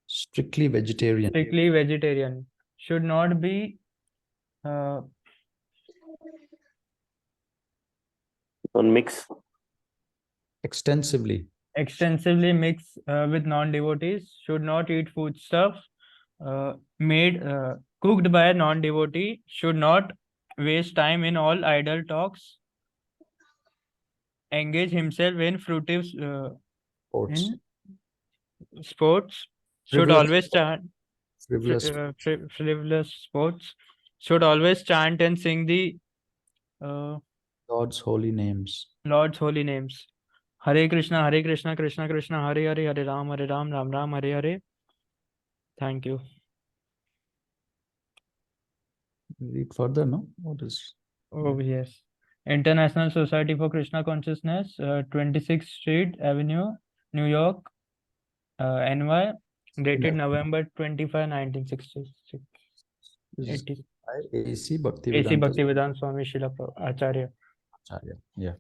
S1: Strictly vegetarian.
S9: strictly vegetarian. Should not be
S10: Don't mix.
S1: Extensively.
S9: extensively mix with non-devotees, should not eat foodstuff cooked by a non-devotee, should not waste time in all idle talks, engage himself in fruitive
S1: Sports.
S9: sports, should
S1: Frivolous
S9: always chant
S1: frivolous
S9: frivolous sports should always chant and sing the
S1: God's holy names.
S9: Lord's holy names. Hare Krishna, Krishna Krishna, Hare Hare, Hare Ram, Ram Ram, Hare Hare. Thank you.
S1: Read further, no? What is?
S9: Oh, yes. International Society for Krishna Consciousness, 26th Street Avenue, New York, NY, dated November 25, 1966.
S1: This is
S9: 80.
S1: by AC
S9: AC
S1: Bhaktivedanta
S9: Bhaktivedanta Swami Srila Acharya.
S1: Acharya. Yeah.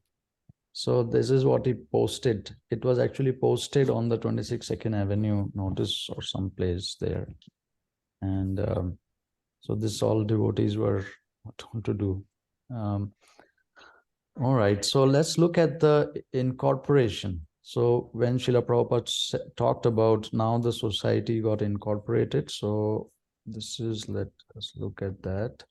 S1: So this is what he posted. It was actually posted on the 26 Second Avenue notice or some place there. And so this all devotees were told to do. All right, so let's look at the incorporation. So when Srila Prabhupada talked about now the society got incorporated, so this is, let us look at that.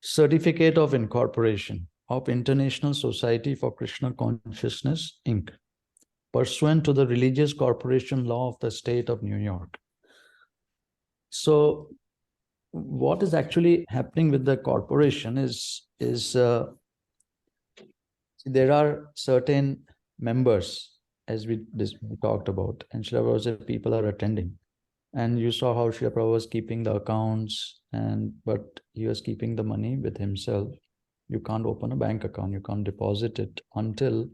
S1: Certificate of Incorporation of International Society for Krishna Consciousness, Inc., pursuant to the Religious Corporation Law of the State of New York. So what is actually happening with the corporation is there are certain members, as we talked about, and Srila Prabhupada said people are attending. And you saw how Srila Prabhupada was keeping the accounts, but he was keeping the money with himself. You can't open a bank account, you can't deposit it until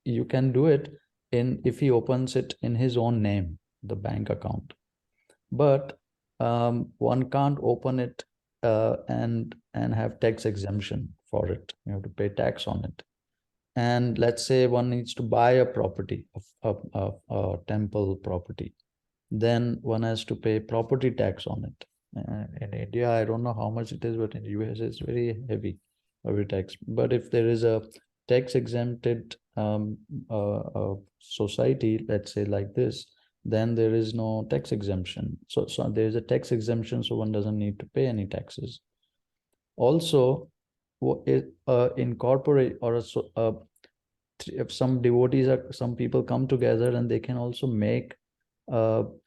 S1: you can do it if he opens it in his own name, the bank account. But one can't open it and have tax exemption for it. You have to pay tax on it. And let's say one needs to buy a property, a temple property, then one has to pay property tax on it. In India, I don't know how much it is, but in the US, it's very heavy tax. But if there is a tax exempted society, let's say like this, then there is no tax exemption. So there is a tax exemption, so one doesn't need to pay any taxes. Also, incorporate or if some devotees some people come together and they can also make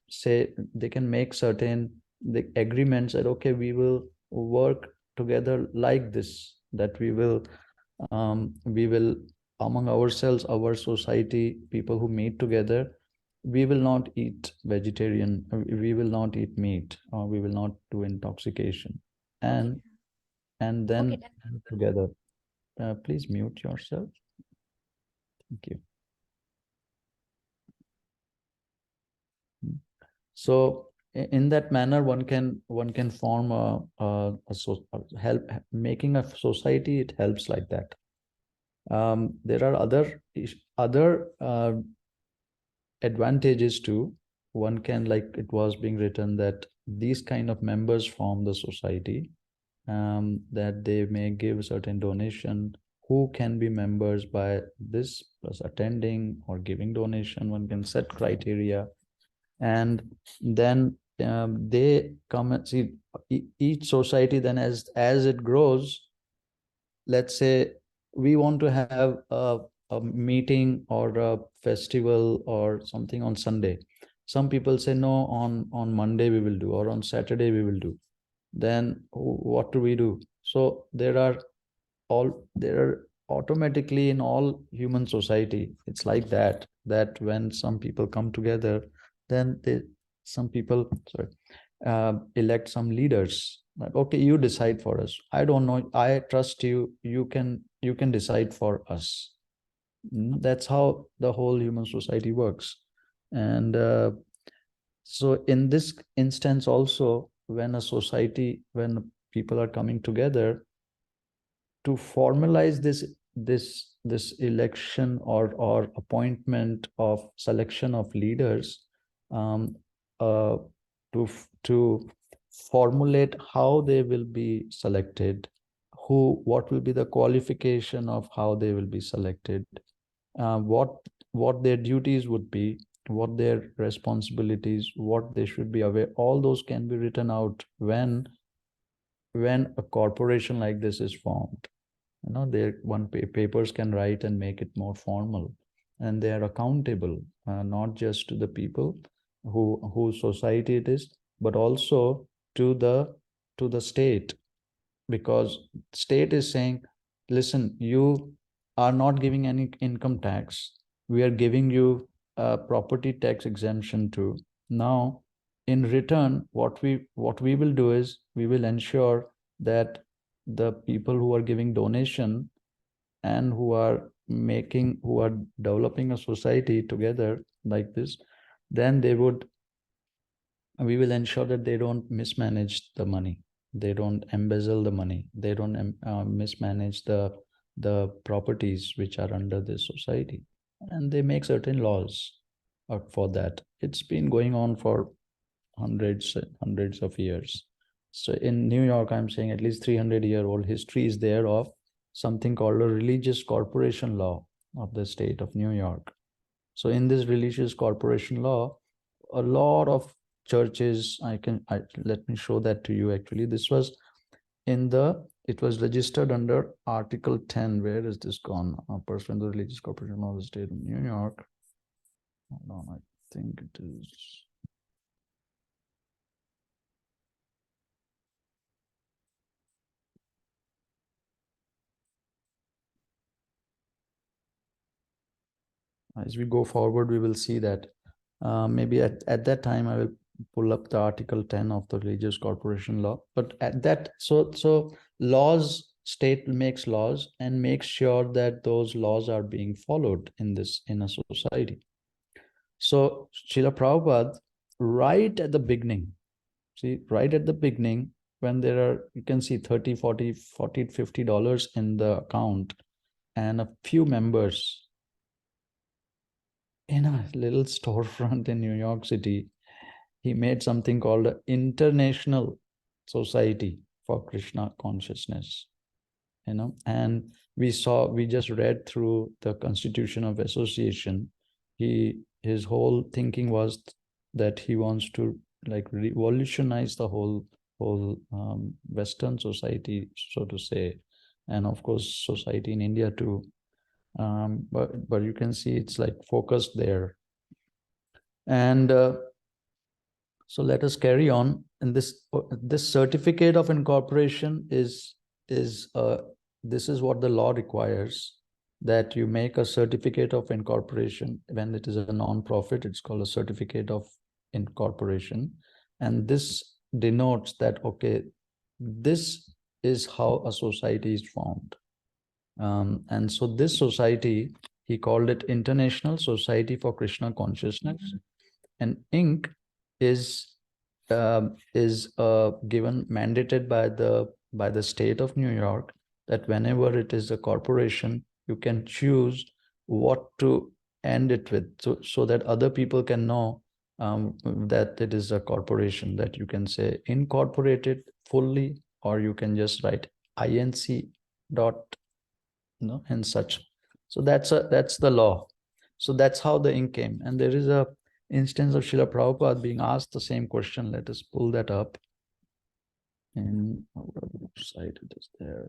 S1: say they can make certain agreements that okay, we will work together like this, that we will among ourselves, our society, people who meet together, we will not eat vegetarian, we will not eat meat, or we will not do intoxication, and then together. Please mute yourself. Thank you. So in that manner, one can form help making a society. It helps like that. There are other advantages too. One can, like it was being written, that these kind of members form the society, that they may give certain donation. Who can be members by this plus attending or giving donation? One can set criteria, and then they come and see each society. Then as it grows, let's say we want to have a meeting or a festival or something on Sunday. Some people say no, on Monday we will do, or on Saturday we will do. Then what do we do? So there are automatically in all human society, it's like that when some people come together, then some people elect some leaders. Like, okay, you decide for us. I don't know, I trust you. You can decide for us. That's how the whole human society works. And so in this instance also, when people are coming together to formalize this election or appointment of selection of leaders, to formulate how they will be selected, what will be the qualification of how they will be selected, what their duties would be, what their responsibilities, what they should be aware. All those can be written out when a corporation like this is formed. You know, they papers can write and make it more formal, and they are accountable, not just to the people whose society it is, but also to the state, because state is saying, listen, you are not giving any income tax. We are giving you a property tax exemption too. Now, in return, what we will do is we will ensure that the people who are giving donation and who are developing a society together like this, then we will ensure that they don't mismanage the money, they don't embezzle the money, they don't mismanage the properties which are under this society, and they make certain laws for that. It's been going on for hundreds of years. So in New York, I'm saying at least 300-year-old history is there of something called a religious corporation law of the state of New York. So in this religious corporation law, a lot of churches, let me show that to you. Actually, this was it was registered under Article 10. Where is this gone? Pursuant to the religious corporation law of the state of New York. Hold on, I think it is. As we go forward, we will see that maybe at that time I will pull up the Article 10 of the religious corporation law. But at that, so laws, state makes laws and makes sure that those laws are being followed in a society. So Srila Prabhupada, right at the beginning, when there are, you can see $30, $40, $50 in the account and a few members in a little storefront in New York City, he made something called an International Society for Krishna Consciousness, and we just read through the Constitution of Association. His whole thinking was that he wants to like revolutionize the whole Western society, so to say, and of course society in India too. But you can see it's like focused there. And so let us carry on. And this certificate of incorporation this is what the law requires, that you make a certificate of incorporation. When it is a non-profit, it's called a certificate of incorporation. And this denotes that, okay, this is how a society is formed. And so this society, he called it International Society for Krishna Consciousness. And Inc. is given, mandated by the state of New York, that whenever it is a corporation, you can choose what to end it with, so that other people can know that it is a corporation, that you can say incorporated fully, or you can just write INC dot, and such. So that's the law. So that's how the Inc came. And there is a instance of Srila Prabhupada being asked the same question. Let us pull that up. And which side it is there.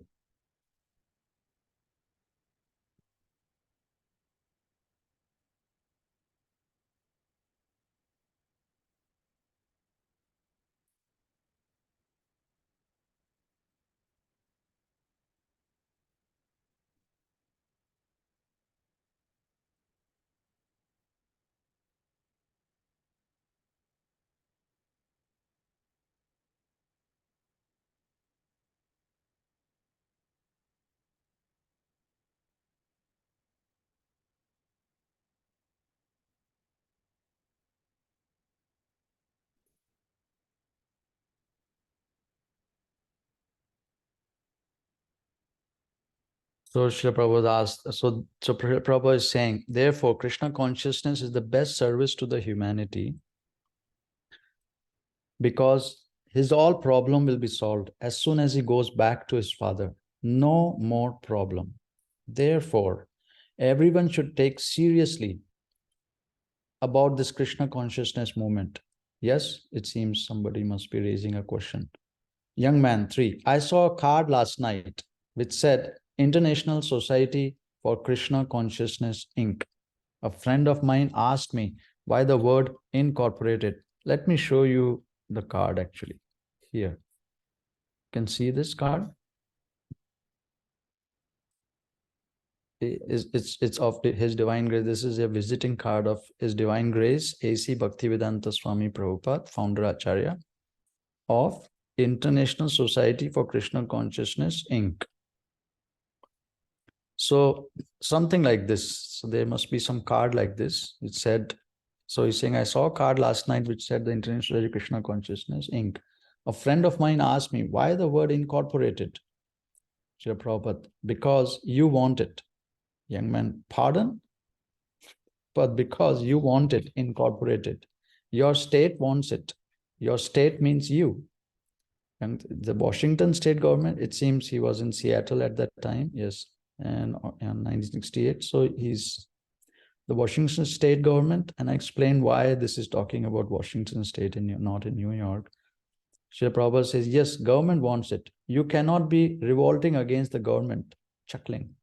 S1: So Srila Prabhupada asked, so Prabhupada is saying, therefore, Krishna consciousness is the best service to the humanity, because his all problem will be solved as soon as he goes back to his father. No more problem. Therefore, everyone should take seriously about this Krishna consciousness movement. Yes, it seems somebody must be raising a question. Young man 3, I saw a card last night which said International Society for Krishna Consciousness, Inc. A friend of mine asked me why the word incorporated. Let me show you the card actually. Here. You can see this card. It's of His Divine Grace. This is a visiting card of His Divine Grace, A.C. Bhaktivedanta Swami Prabhupada, founder Acharya of International Society for Krishna Consciousness, Inc. So something like this. So there must be some card like this. It said, so he's saying, I saw a card last night which said the International Society of Krishna Consciousness, Inc. A friend of mine asked me, why the word incorporated? Srila Prabhupada, because you want it. Young man, pardon? But because you want it incorporated. Your state wants it. Your state means you. And the Washington state government, it seems he was in Seattle at that time, yes, and in 1968. So he's the Washington state government, and I explained why this is talking about Washington state and not in New York. Srila Prabhupada says, yes, government wants it. You cannot be revolting against the government, chuckling.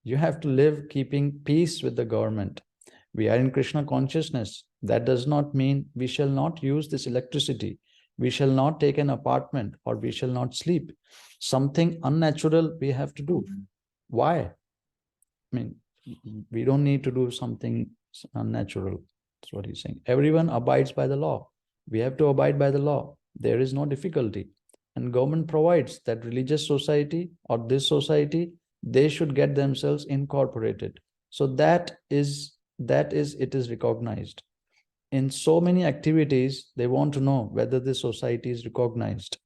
S1: You have to live keeping peace with the government. We are in Krishna consciousness. That does not mean we shall not use this electricity. We shall not take an apartment, or we shall not sleep. Something unnatural we have to do. Why? I mean, we don't need to do something unnatural. That's what he's saying. Everyone abides by the law. We have to abide by the law. There is no difficulty. And government provides that religious society or this society, they should get themselves incorporated. So it is recognized. In so many activities, they want to know whether this society is recognized.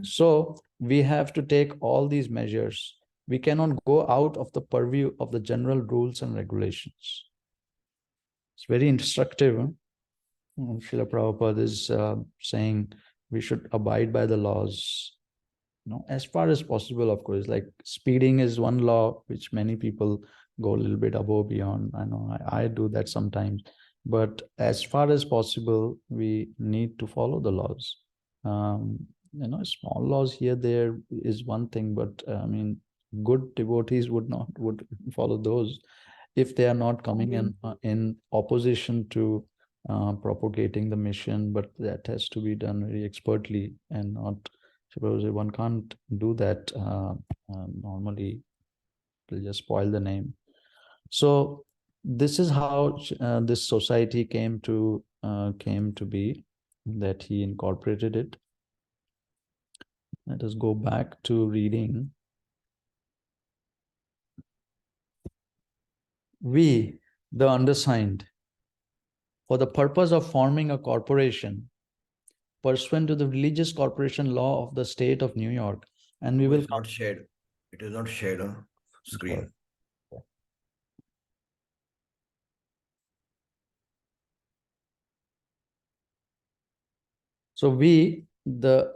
S1: So we have to take all these measures. We cannot go out of the purview of the general rules and regulations. It's very instructive. Huh? Srila Prabhupada is saying we should abide by the laws, as far as possible, of course. Like speeding is one law, which many people go a little bit above beyond. I know I do that sometimes. But as far as possible, we need to follow the laws. Small laws here, there is one thing, but I mean, good devotees would follow those if they are not coming in opposition to propagating the mission, but that has to be done very expertly and not, suppose one can't do that normally, it will just spoil the name. So this is how this society came to be, that he incorporated it. Let us go back to reading. We, the undersigned, for the purpose of forming a corporation pursuant to the religious corporation law of the state of New York, and we will...
S11: It's not shared. It is not shared on screen.
S1: So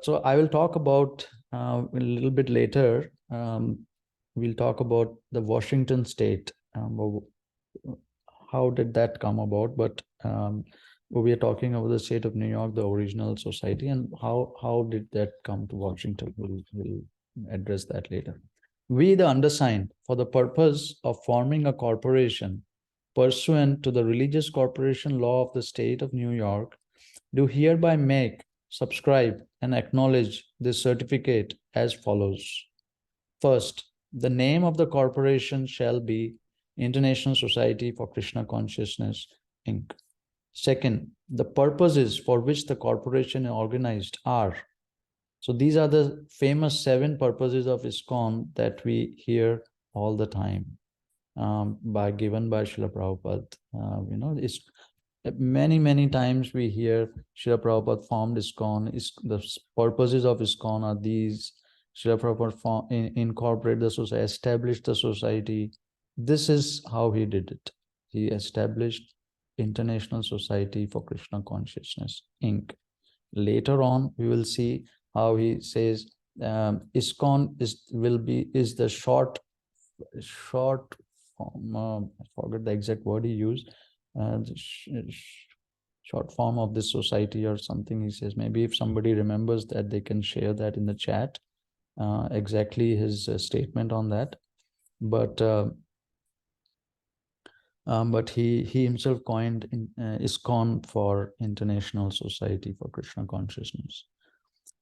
S1: so I will talk about a little bit later. We'll talk about the Washington state. How did that come about? But we are talking about the state of New York, the original society, and how did that come to Washington? We'll address that later. We, the undersigned, for the purpose of forming a corporation pursuant to the religious corporation law of the state of New York, do hereby make, subscribe, and acknowledge this certificate as follows. First, the name of the corporation shall be International Society for Krishna Consciousness, Inc. Second, the purposes for which the corporation is organized are. So these are the famous 7 purposes of ISKCON that we hear all the time, given by Srila Prabhupada. It's many times we hear Srila Prabhupada formed ISKCON. The purposes of ISKCON are these. Srila Prabhupada incorporated the society, established the society. This is how he did it. He established International Society for Krishna Consciousness, Inc. Later on, we will see how he says ISKCON is the short form. I forget the exact word he used. Short form of this society or something. He says, maybe if somebody remembers that, they can share that in the chat. exactly his statement on that, but he himself coined ISKCON for International Society for Krishna Consciousness.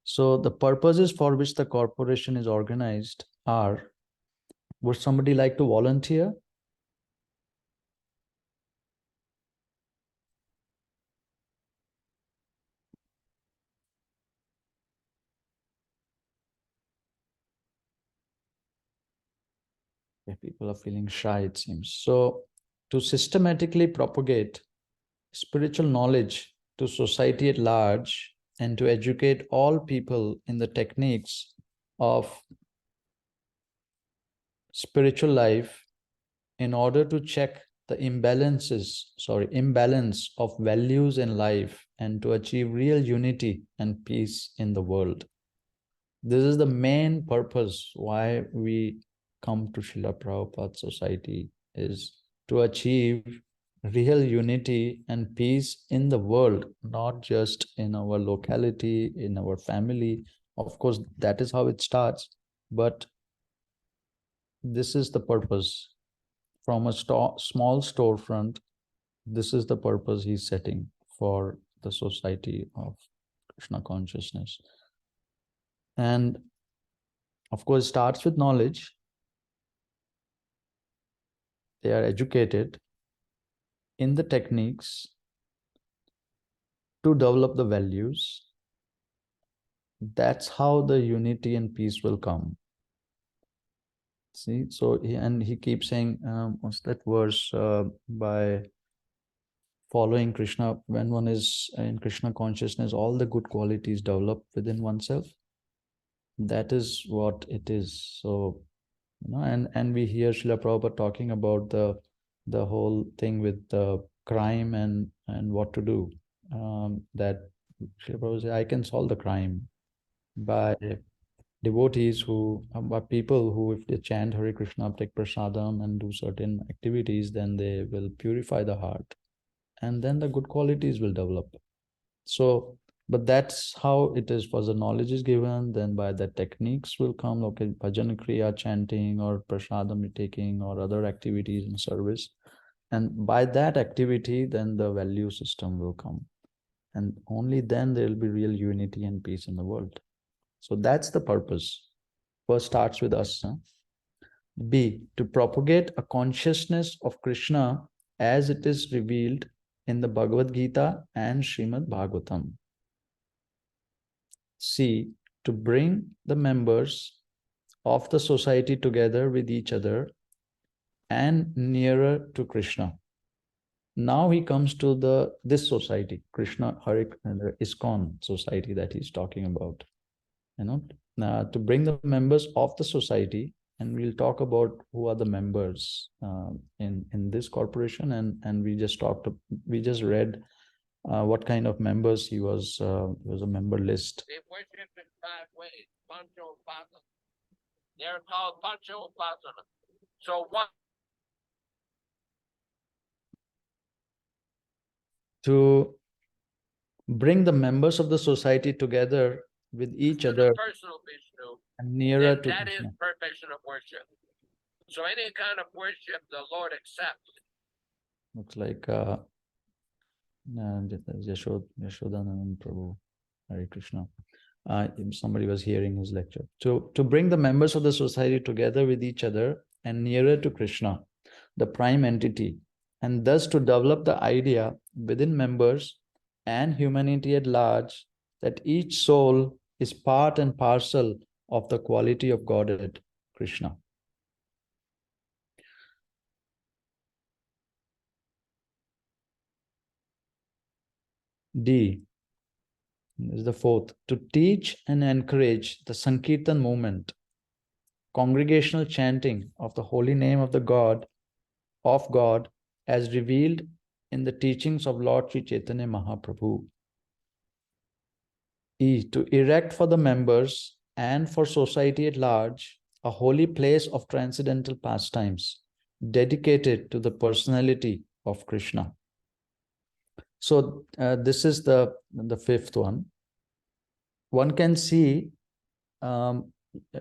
S1: So the purposes for which the corporation is organized are, would somebody like to volunteer? Yeah, people are feeling shy, it seems. So to systematically propagate spiritual knowledge to society at large and to educate all people in the techniques of spiritual life in order to check the imbalance of values in life and to achieve real unity and peace in the world. This is the main purpose why we come to Srila Prabhupada Society, is to achieve real unity and peace in the world, not just in our locality, in our family. Of course, that is how it starts, but this is the purpose. From a small storefront, this is the purpose he's setting for the Society of Krishna Consciousness. And of course, it starts with knowledge. They are educated in the techniques to develop the values. That's how the unity and peace will come. See, so he keeps saying, what's that verse, by following Krishna, when one is in Krishna consciousness, all the good qualities develop within oneself. That is what it is. So, you know, and we hear Srila Prabhupada talking about the whole thing with the crime and what to do. That Srila Prabhupada said, I can solve the crime by devotees who, by people who, if they chant Hare Krishna, take prasadam and do certain activities, then they will purify the heart. And then the good qualities will develop. So, but that's how it is. First the knowledge is given, then by the techniques will come, okay, bhajan kriya, chanting or prasadam taking or other activities in service. And by that activity, then the value system will come. And only then there will be real unity and peace in the world. So that's the purpose. First starts with us. Huh? B, to propagate a consciousness of Krishna as it is revealed in the Bhagavad Gita and Srimad Bhagavatam. C, to bring the members of the society together with each other and nearer to Krishna. Now he comes to this society, Krishna ISKCON society that he's talking about. You know, to bring the members of the society, and we'll talk about who are the members in this corporation, and we just read what kind of members he was. Was a member list.
S12: They worship in 5 ways. Pancho Upasana. They're called Pancho Upasana. So what?
S1: To bring the members of the society together with each other
S12: Personal Vishnu,
S1: and nearer to
S12: that
S1: Krishna.
S12: is perfection of worship. So any kind of worship the Lord accepts.
S1: Looks like Yashodanand Prabhu, Hare Krishna. Somebody was hearing his lecture. To bring the members of the society together with each other and nearer to Krishna, the prime entity, and thus to develop the idea within members and humanity at large that each soul is part and parcel of the quality of Godhead, Krishna. D is the fourth, to teach and encourage the Sankirtan movement, congregational chanting of the holy name of God as revealed in the teachings of Lord Sri Chaitanya Mahaprabhu. E, to erect for the members and for society at large a holy place of transcendental pastimes dedicated to the personality of Krishna. So this is the fifth one. One can see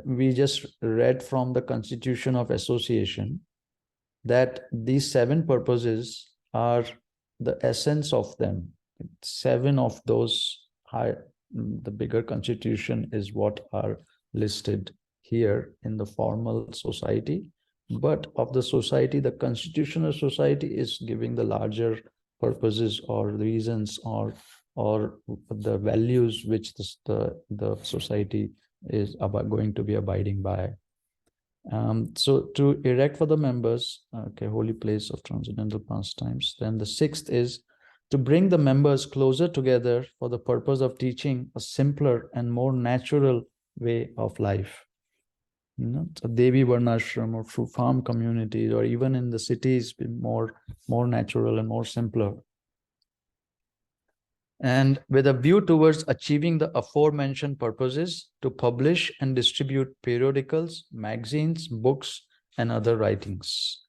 S1: we just read from the Constitution of Association that these 7 purposes are the essence of them. 7 of those the bigger constitution is what are listed here in the formal society. But of the society, the constitutional society is giving the larger purposes or reasons or the values which the society is going to be abiding by. So to erect for the members, okay, holy place of transcendental pastimes. Then the 6th is to bring the members closer together for the purpose of teaching a simpler and more natural way of life. You know, so Devi Varnashram or through farm communities or even in the cities, be more natural and more simpler. And with a view towards achieving the aforementioned purposes, to publish and distribute periodicals, magazines, books, and other writings.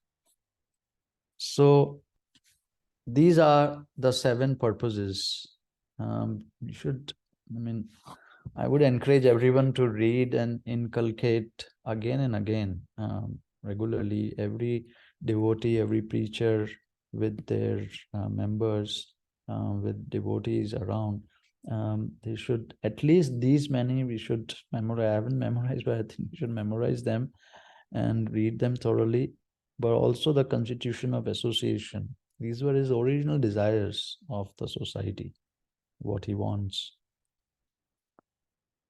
S1: So these are the 7 purposes. You should, I would encourage everyone to read and inculcate again and again, regularly. Every devotee, every preacher with their members, with devotees around, they should, at least these many we should memorize. I haven't memorized, but I think we should memorize them and read them thoroughly. But also the Constitution of Association. These were his original desires of the society, what he wants.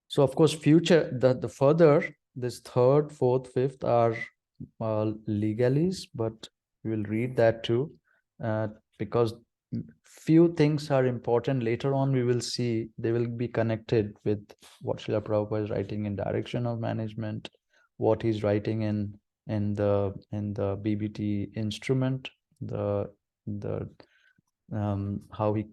S1: So of course, future, the further, this 3rd, 4th, 5th are legalese, but we will read that too, because few things are important. Later on, we will see they will be connected with what Srila Prabhupada is writing in Direction of Management, what he's writing in the BBT instrument, how he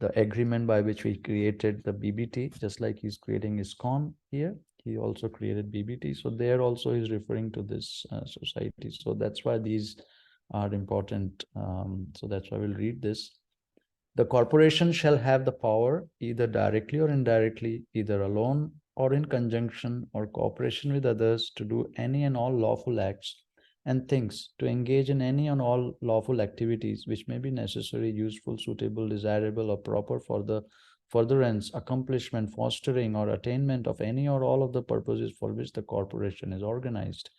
S1: the agreement by which we created the BBT, just like he's creating ISKCON here, he also created BBT. So there also is referring to this society. So that's why these are important. So that's why we'll read this. The corporation shall have the power, either directly or indirectly, either alone or in conjunction or cooperation with others, to do any and all lawful acts and things, to engage in any and all lawful activities which may be necessary, useful, suitable, desirable, or proper for the furtherance, accomplishment, fostering, or attainment of any or all of the purposes for which the corporation is organized,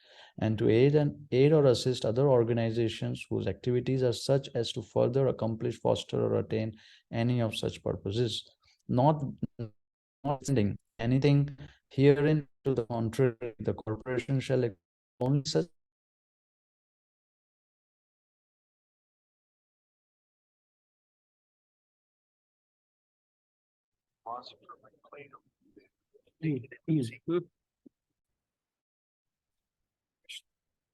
S1: and to aid or assist other organizations whose activities are such as to further accomplish, foster, or attain any of such purposes, not sending anything herein to the contrary. The corporation shall only such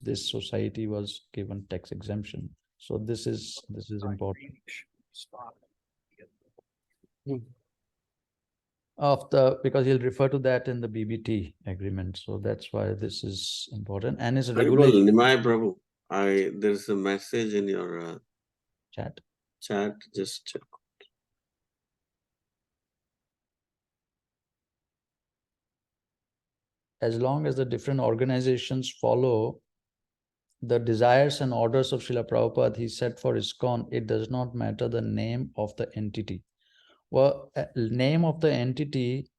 S1: this society was given tax exemption. So this is important. Because he'll refer to that in the BBT agreement. So that's why this is important. And it's regulation.
S6: Nimai Prabhu, there's a message in your
S1: Chat.
S6: Just check.
S1: As long as the different organizations follow the desires and orders of Srila Prabhupada, he said for ISKCON, it does not matter the name of the entity. Well, name of the entity,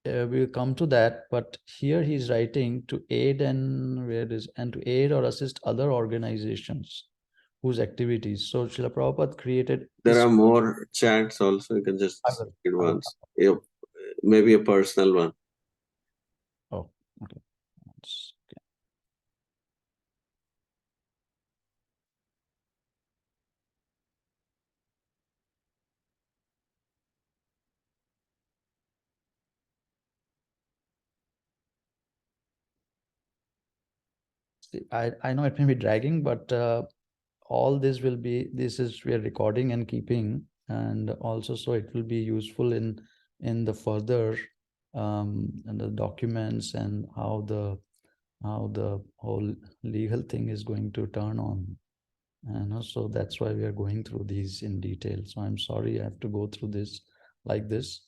S1: we'll come to that, but here he's writing to aid and to aid or assist other organizations whose activities. So Srila Prabhupada created.
S6: There are more chats also. You can just read once. Yep. Maybe a personal one.
S1: Oh, okay. I know it may be dragging, but all this will be, we are recording and keeping, and also so it will be useful in the further and the documents and how the whole legal thing is going to turn on. And so that's why we are going through these in detail. So I'm sorry I have to go through this like this.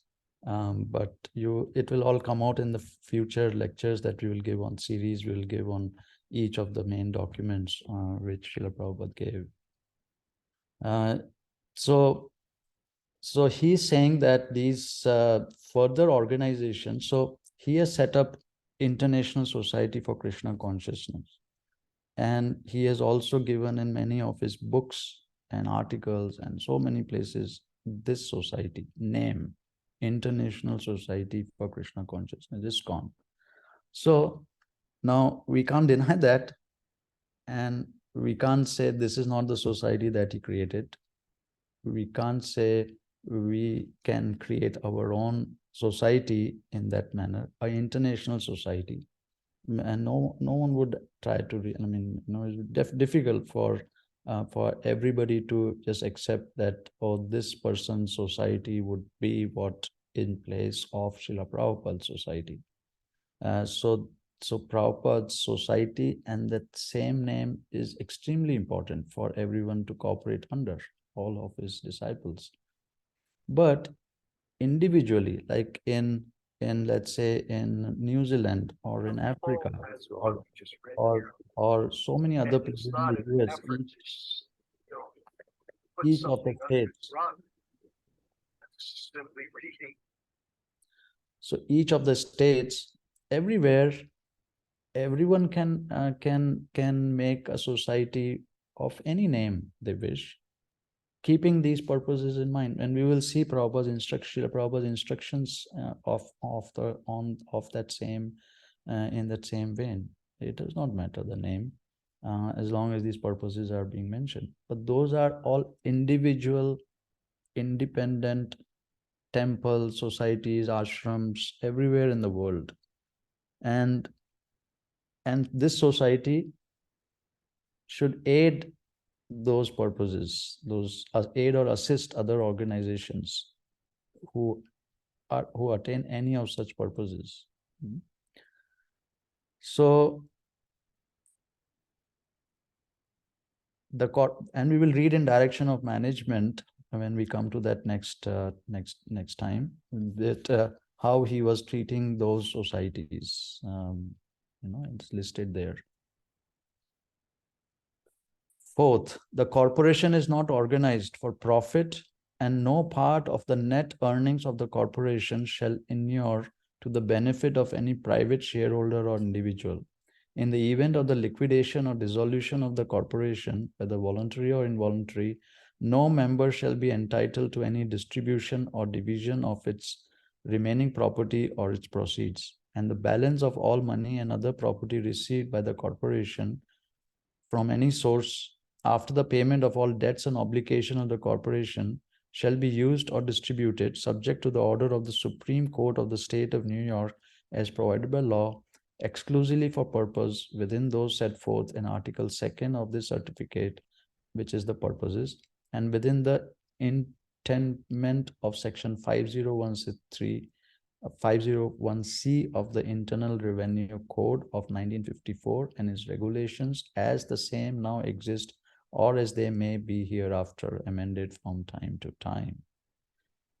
S1: But it will all come out in the future lectures that we will give on series. We will give on each of the main documents which Srila Prabhupada gave. So he's saying that these further organizations, so he has set up International Society for Krishna Consciousness. And he has also given in many of his books and articles and so many places this society name, International Society for Krishna Consciousness, ISKCON. So now we can't deny that, and we can't say this is not the society that he created. We can't say we can create our own society in that manner, an international society. And no one would try to it's difficult for everybody to just accept that, oh, this person's society would be what in place of Srila Prabhupada's society. So Prabhupada's society and that same name is extremely important for everyone to cooperate under, all of his disciples. But individually, like in let's say in New Zealand or in Africa or so many other places in the US, each of the states. So each of the states, everywhere, everyone can make a society of any name they wish, keeping these purposes in mind. And we will see Prabhupada's instructions of that same in that same vein. It does not matter the name, as long as these purposes are being mentioned. But those are all individual, independent temples, societies, ashrams everywhere in the world. And this society should aid those purposes, aid or assist other organizations who attain any of such purposes. So and we will read in direction of management when we come to that next time, that how he was treating those societies. It's listed there. Fourth, the corporation is not organized for profit, and no part of the net earnings of the corporation shall inure to the benefit of any private shareholder or individual. In the event of the liquidation or dissolution of the corporation, whether voluntary or involuntary, no member shall be entitled to any distribution or division of its remaining property or its proceeds, and the balance of all money and other property received by the corporation from any source after the payment of all debts and obligations of the corporation shall be used or distributed subject to the order of the Supreme Court of the State of New York as provided by law, exclusively for purpose within those set forth in Article 2nd of this certificate, which is the purposes, and within the intendment of Section 501c of the Internal Revenue Code of 1954 and its regulations as the same now exist or as they may be hereafter amended from time to time.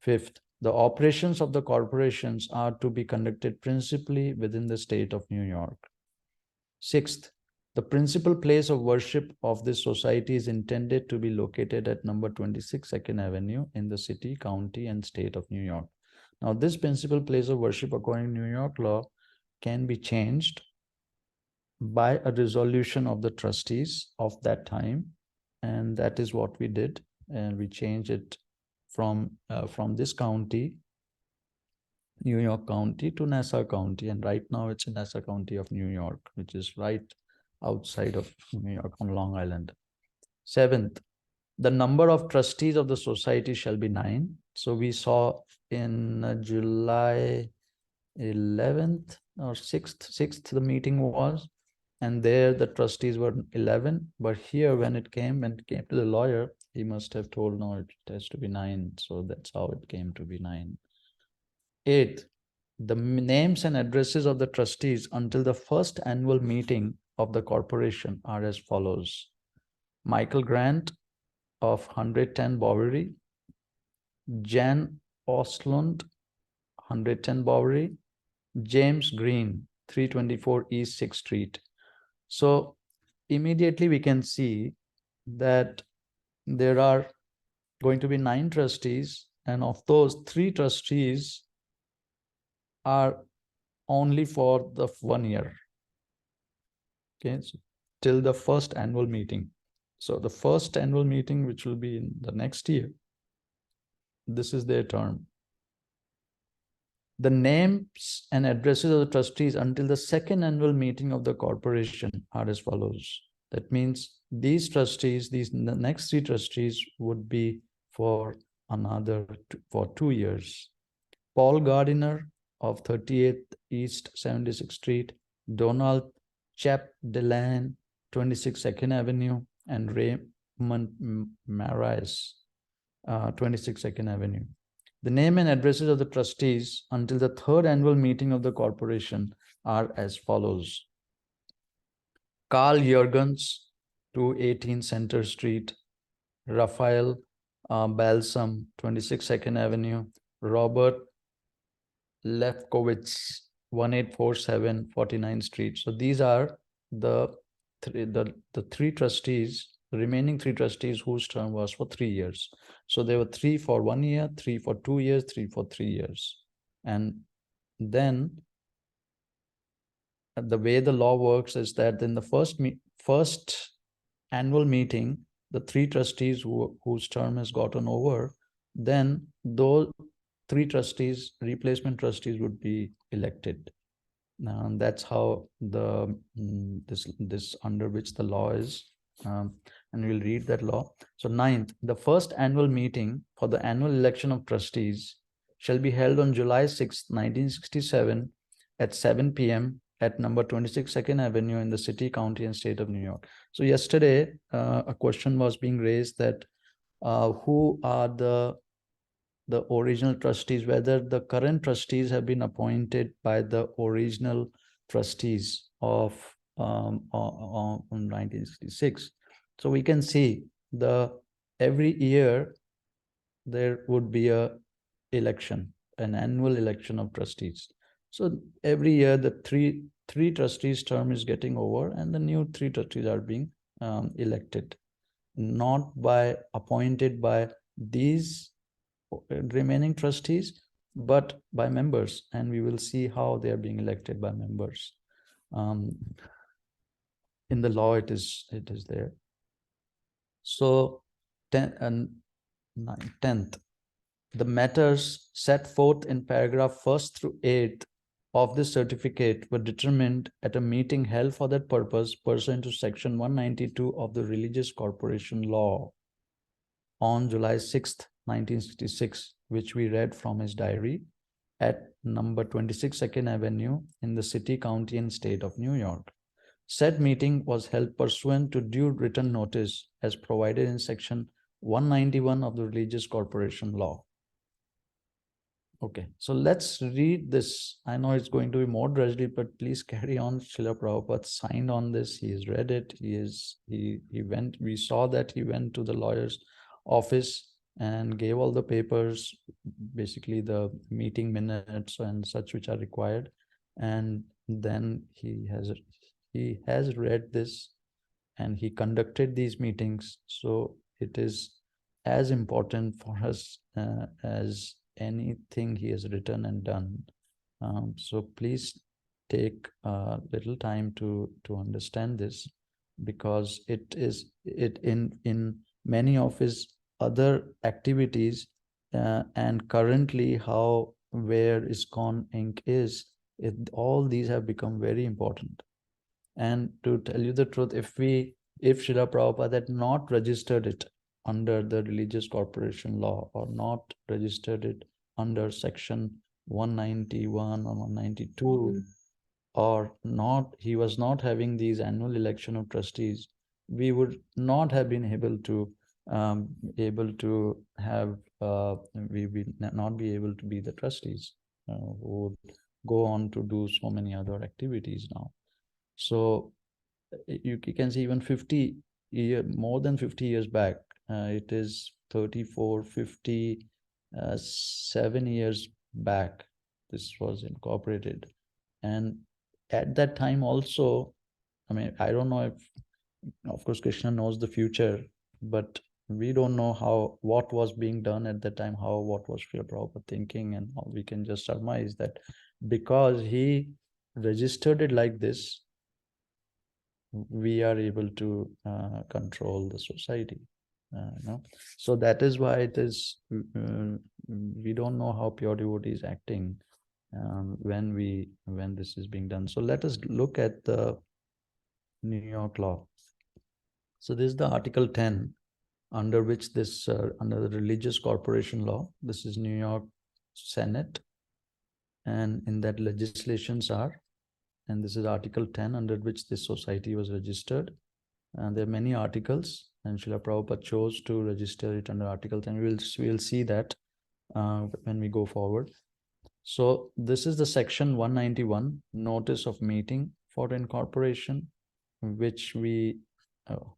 S1: Fifth, the operations of the corporations are to be conducted principally within the state of New York. Sixth, the principal place of worship of this society is intended to be located at number 26 2nd Avenue in the city, county, and state of New York. Now, this principal place of worship according to New York law can be changed by a resolution of the trustees of that time. And that is what we did. And we changed it from this county, New York County, to Nassau County. And right now it's in Nassau County of New York, which is right outside of New York on Long Island. Seventh, the number of trustees of the society shall be 9. So we saw in July 11th or 6th the meeting was, and there the trustees were 11. But here when it came to the lawyer, he must have told no, it has to be 9. So that's how it came to be 9. 8th, the names and addresses of the trustees until the first annual meeting of the corporation are as follows: Michael Grant of 110 Bowery, Jan Oslund, 110 Bowery, James Green, 324 East 6th Street. So immediately we can see that there are going to be 9 trustees, and of those 3 trustees are only for the 1 year. Okay, so till the first annual meeting. So the first annual meeting, which will be in the next year, this is their term. The names and addresses of the trustees until the second annual meeting of the corporation are as follows. That means these trustees, the next 3 trustees would be for for 2 years. Paul Gardiner of 38th East 76th Street, Donald Chapdelaine, 26 2nd Avenue, and Raymond Marais, 26 2nd Avenue. The name and addresses of the trustees until the 3rd annual meeting of the corporation are as follows. Carl Jurgens, 218 Center Street, Raphael Balsam, 26 2nd Avenue, Robert Lefkowitz, 1847 49th Street. So these are the 3 trustees, the remaining 3 trustees whose term was for 3 years. So there were 3 for 1 year, 3 for 2 years, 3 for 3 years. And then the way the law works is that in the first annual meeting, the 3 trustees whose term has gotten over, then those 3 trustees, replacement trustees, would be elected. Now that's how the this under which the law is, and we'll read that law. So 9th, the first annual meeting for the annual election of trustees shall be held on July 6, 1967 at 7 p.m. at number 26 2nd Avenue in the city, county, and state of New York. So yesterday, a question was being raised that who are the original trustees, whether the current trustees have been appointed by the original trustees of 1966. So we can see every year there would be an annual election of trustees. So every year the three trustees term is getting over, and the new 3 trustees are being elected, not appointed by these remaining trustees, but by members, and we will see how they are being elected by members. In the law, it is there. So 10th, the matters set forth in paragraph 1st through 8th of this certificate were determined at a meeting held for that purpose pursuant to section 192 of the Religious Corporation Law on July 6th, 1966, which we read from his diary, at number 26 2nd Avenue in the city, county, and state of New York. Said meeting was held pursuant to due written notice as provided in section 191 of the Religious Corporation Law. Okay, so let's read this. I know it's going to be more drudgery, but please carry on. Srila Prabhupada signed on this. He has read it. We saw that he went to the lawyer's office and gave all the papers, basically the meeting minutes and such which are required. And then he has read this and he conducted these meetings. So it is as important for us as anything he has written and done. So please take a little time to understand this, because it in many of his other activities and currently where ISKCON Inc. is, all these have become very important. And to tell you the truth, if Srila Prabhupada had not registered it under the Religious Corporation Law, or not registered it under section 191 or 192, or he was not having these annual election of trustees, we would not have been able to we will not be able to be the trustees who would go on to do so many other activities now. So you can see even more than 50 years back, it is 34, 57 years back, this was incorporated. And at that time also, I mean, I don't know if, of course, Krishna knows the future, but we don't know what was being done at that time, what was Srila Prabhupada thinking, and how we can just surmise that because he registered it like this, we are able to control the society. So that is why it is, we don't know how pure devotee is acting when this is being done. So let us look at the New York law. So this is the Article 10, under which this, under the Religious Corporation Law, this is New York Senate, and in that legislations are, and this is Article 10, under which this society was registered. And there are many articles, and Srila Prabhupada chose to register it under Article 10. We'll see that when we go forward. So this is the section 191, notice of meeting for incorporation, which we, hold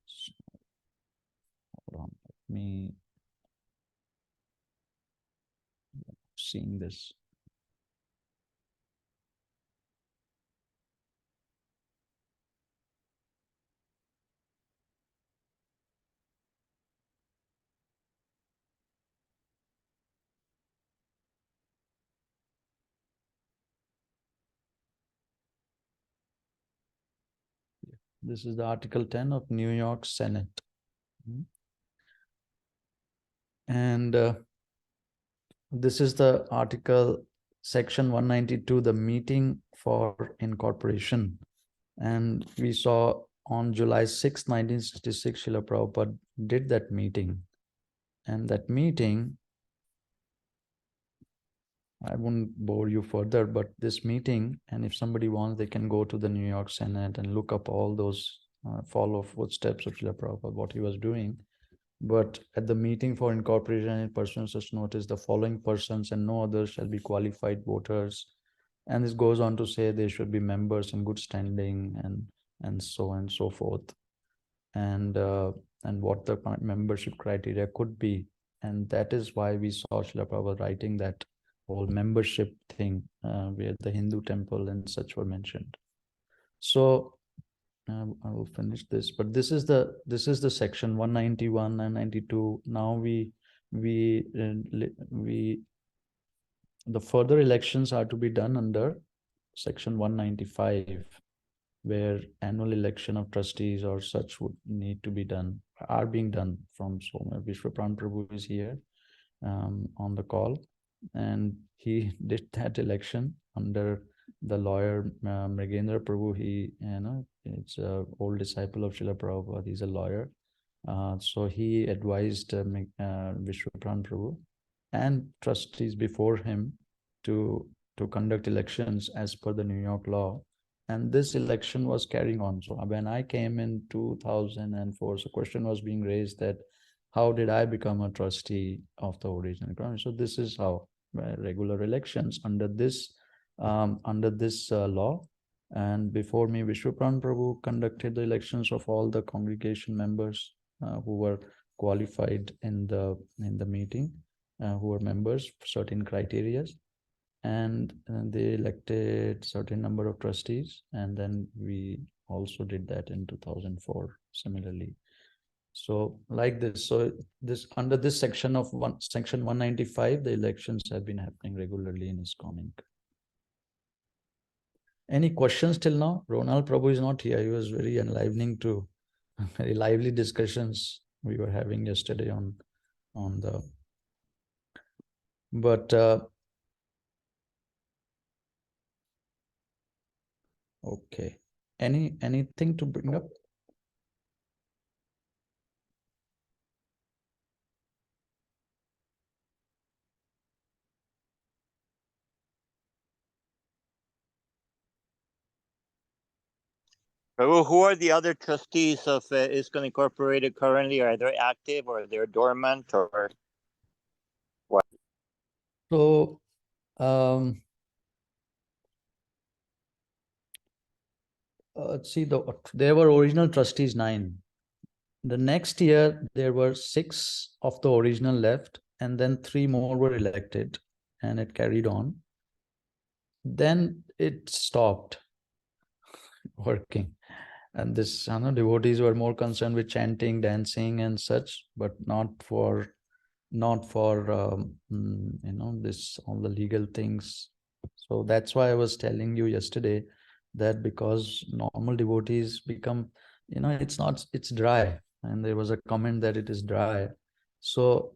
S1: on, let me seeing this. This is the Article 10 of New York Senate. And this is the article, section 192, the meeting for incorporation. And we saw on July 6, 1966, Srila Prabhupada did that meeting. And that meeting, I won't bore you further, but this meeting, and if somebody wants, they can go to the New York Senate and look up all those follow footsteps of Srila Prabhupada, what he was doing. But at the meeting for incorporation, in pursuant such notice, the following persons and no others shall be qualified voters. And this goes on to say they should be members in good standing, and so on and so forth. And what the membership criteria could be. And that is why we saw Srila Prabhupada writing that whole membership thing, where the Hindu temple and such were mentioned. So I will finish this, but this is the section 191 and 92. Now the further elections are to be done under section 195, where annual election of trustees or such would need to be done, are being done from Soma. Vishwapran Prabhu is here on the call, and he did that election under the lawyer Mrigendra Prabhu. He, it's an old disciple of Srila Prabhupada. He's a lawyer. So he advised Vishwapran Prabhu and trustees before him to conduct elections as per the New York law. And this election was carrying on. So when I came in 2004, so question was being raised that how did I become a trustee of the original ground? So this is how regular elections under this law. And before me, Vishwapran Prabhu conducted the elections of all the congregation members who were qualified in the meeting, who were members for certain criteria. And they elected certain number of trustees, and then we also did that in 2004 similarly. So like this, so this under this section of section 195, the elections have been happening regularly in ISKCON Inc. Any questions till now? Ronald Prabhu is not here. He was very enlivening to very lively discussions we were having yesterday on the, but okay. Anything to bring up?
S5: Who are the other trustees of ISKCON Incorporated currently? Are they active or they're dormant or what?
S1: So see, there were original trustees 9. The next year there were 6 of the original left, and then 3 more were elected, and it carried on. then it stopped working. And this, devotees were more concerned with chanting, dancing and such, but not for this, all the legal things. So that's why I was telling you yesterday that because normal devotees become, it's dry. And there was a comment that it is dry. So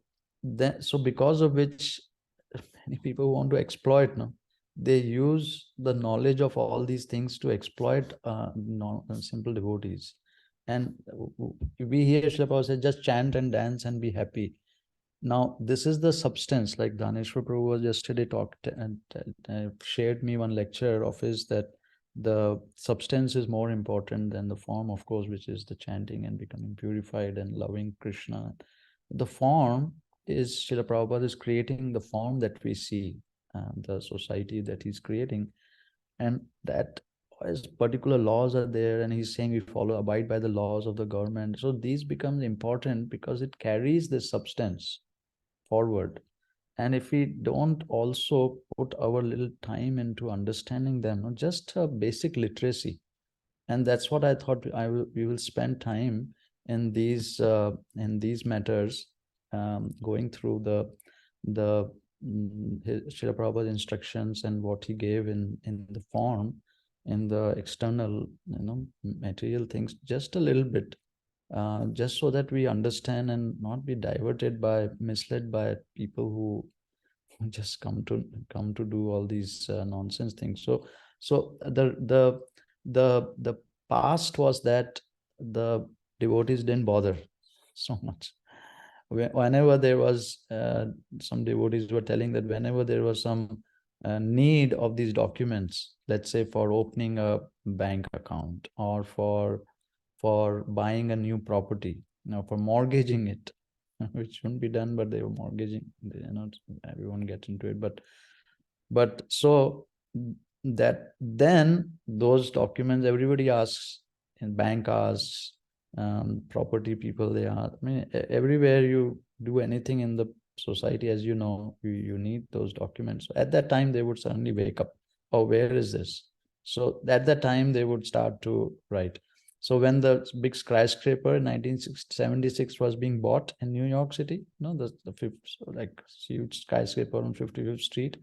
S1: because of which many people want to exploit, they use the knowledge of all these things to exploit simple devotees. And we hear Srila Prabhupada say, just chant and dance and be happy. Now, this is the substance, like Dhaneshwar Prabhu was yesterday talked and shared me one lecture of his, that the substance is more important than the form, of course, which is the chanting and becoming purified and loving Krishna. The form is, Srila Prabhupada is creating the form that we see, the society that he's creating. And that as particular laws are there, and he's saying we abide by the laws of the government. So these become important because it carries this substance forward. And if we don't also put our little time into understanding them, just a basic literacy, and that's what I thought we will spend time in these matters, going through the Srila Prabhupada's instructions and what he gave in the form, in the external material things, just a little bit, just so that we understand and not be misled by people who just come to do all these nonsense things. So the past was that the devotees didn't bother so much. Whenever there was, some devotees were telling that whenever there was some need of these documents, let's say for opening a bank account or for buying a new property, for mortgaging it, which shouldn't be done, but they were mortgaging. We won't get into it, but so that then those documents, everybody asks, and bank asks, property people, they are, everywhere you do anything in the society, as you know, you need those documents. At that time, they would suddenly wake up, oh, where is this? So at that time, they would start to write. So when the big skyscraper in 1976 was being bought in New York City, the fifth, huge skyscraper on 55th Street.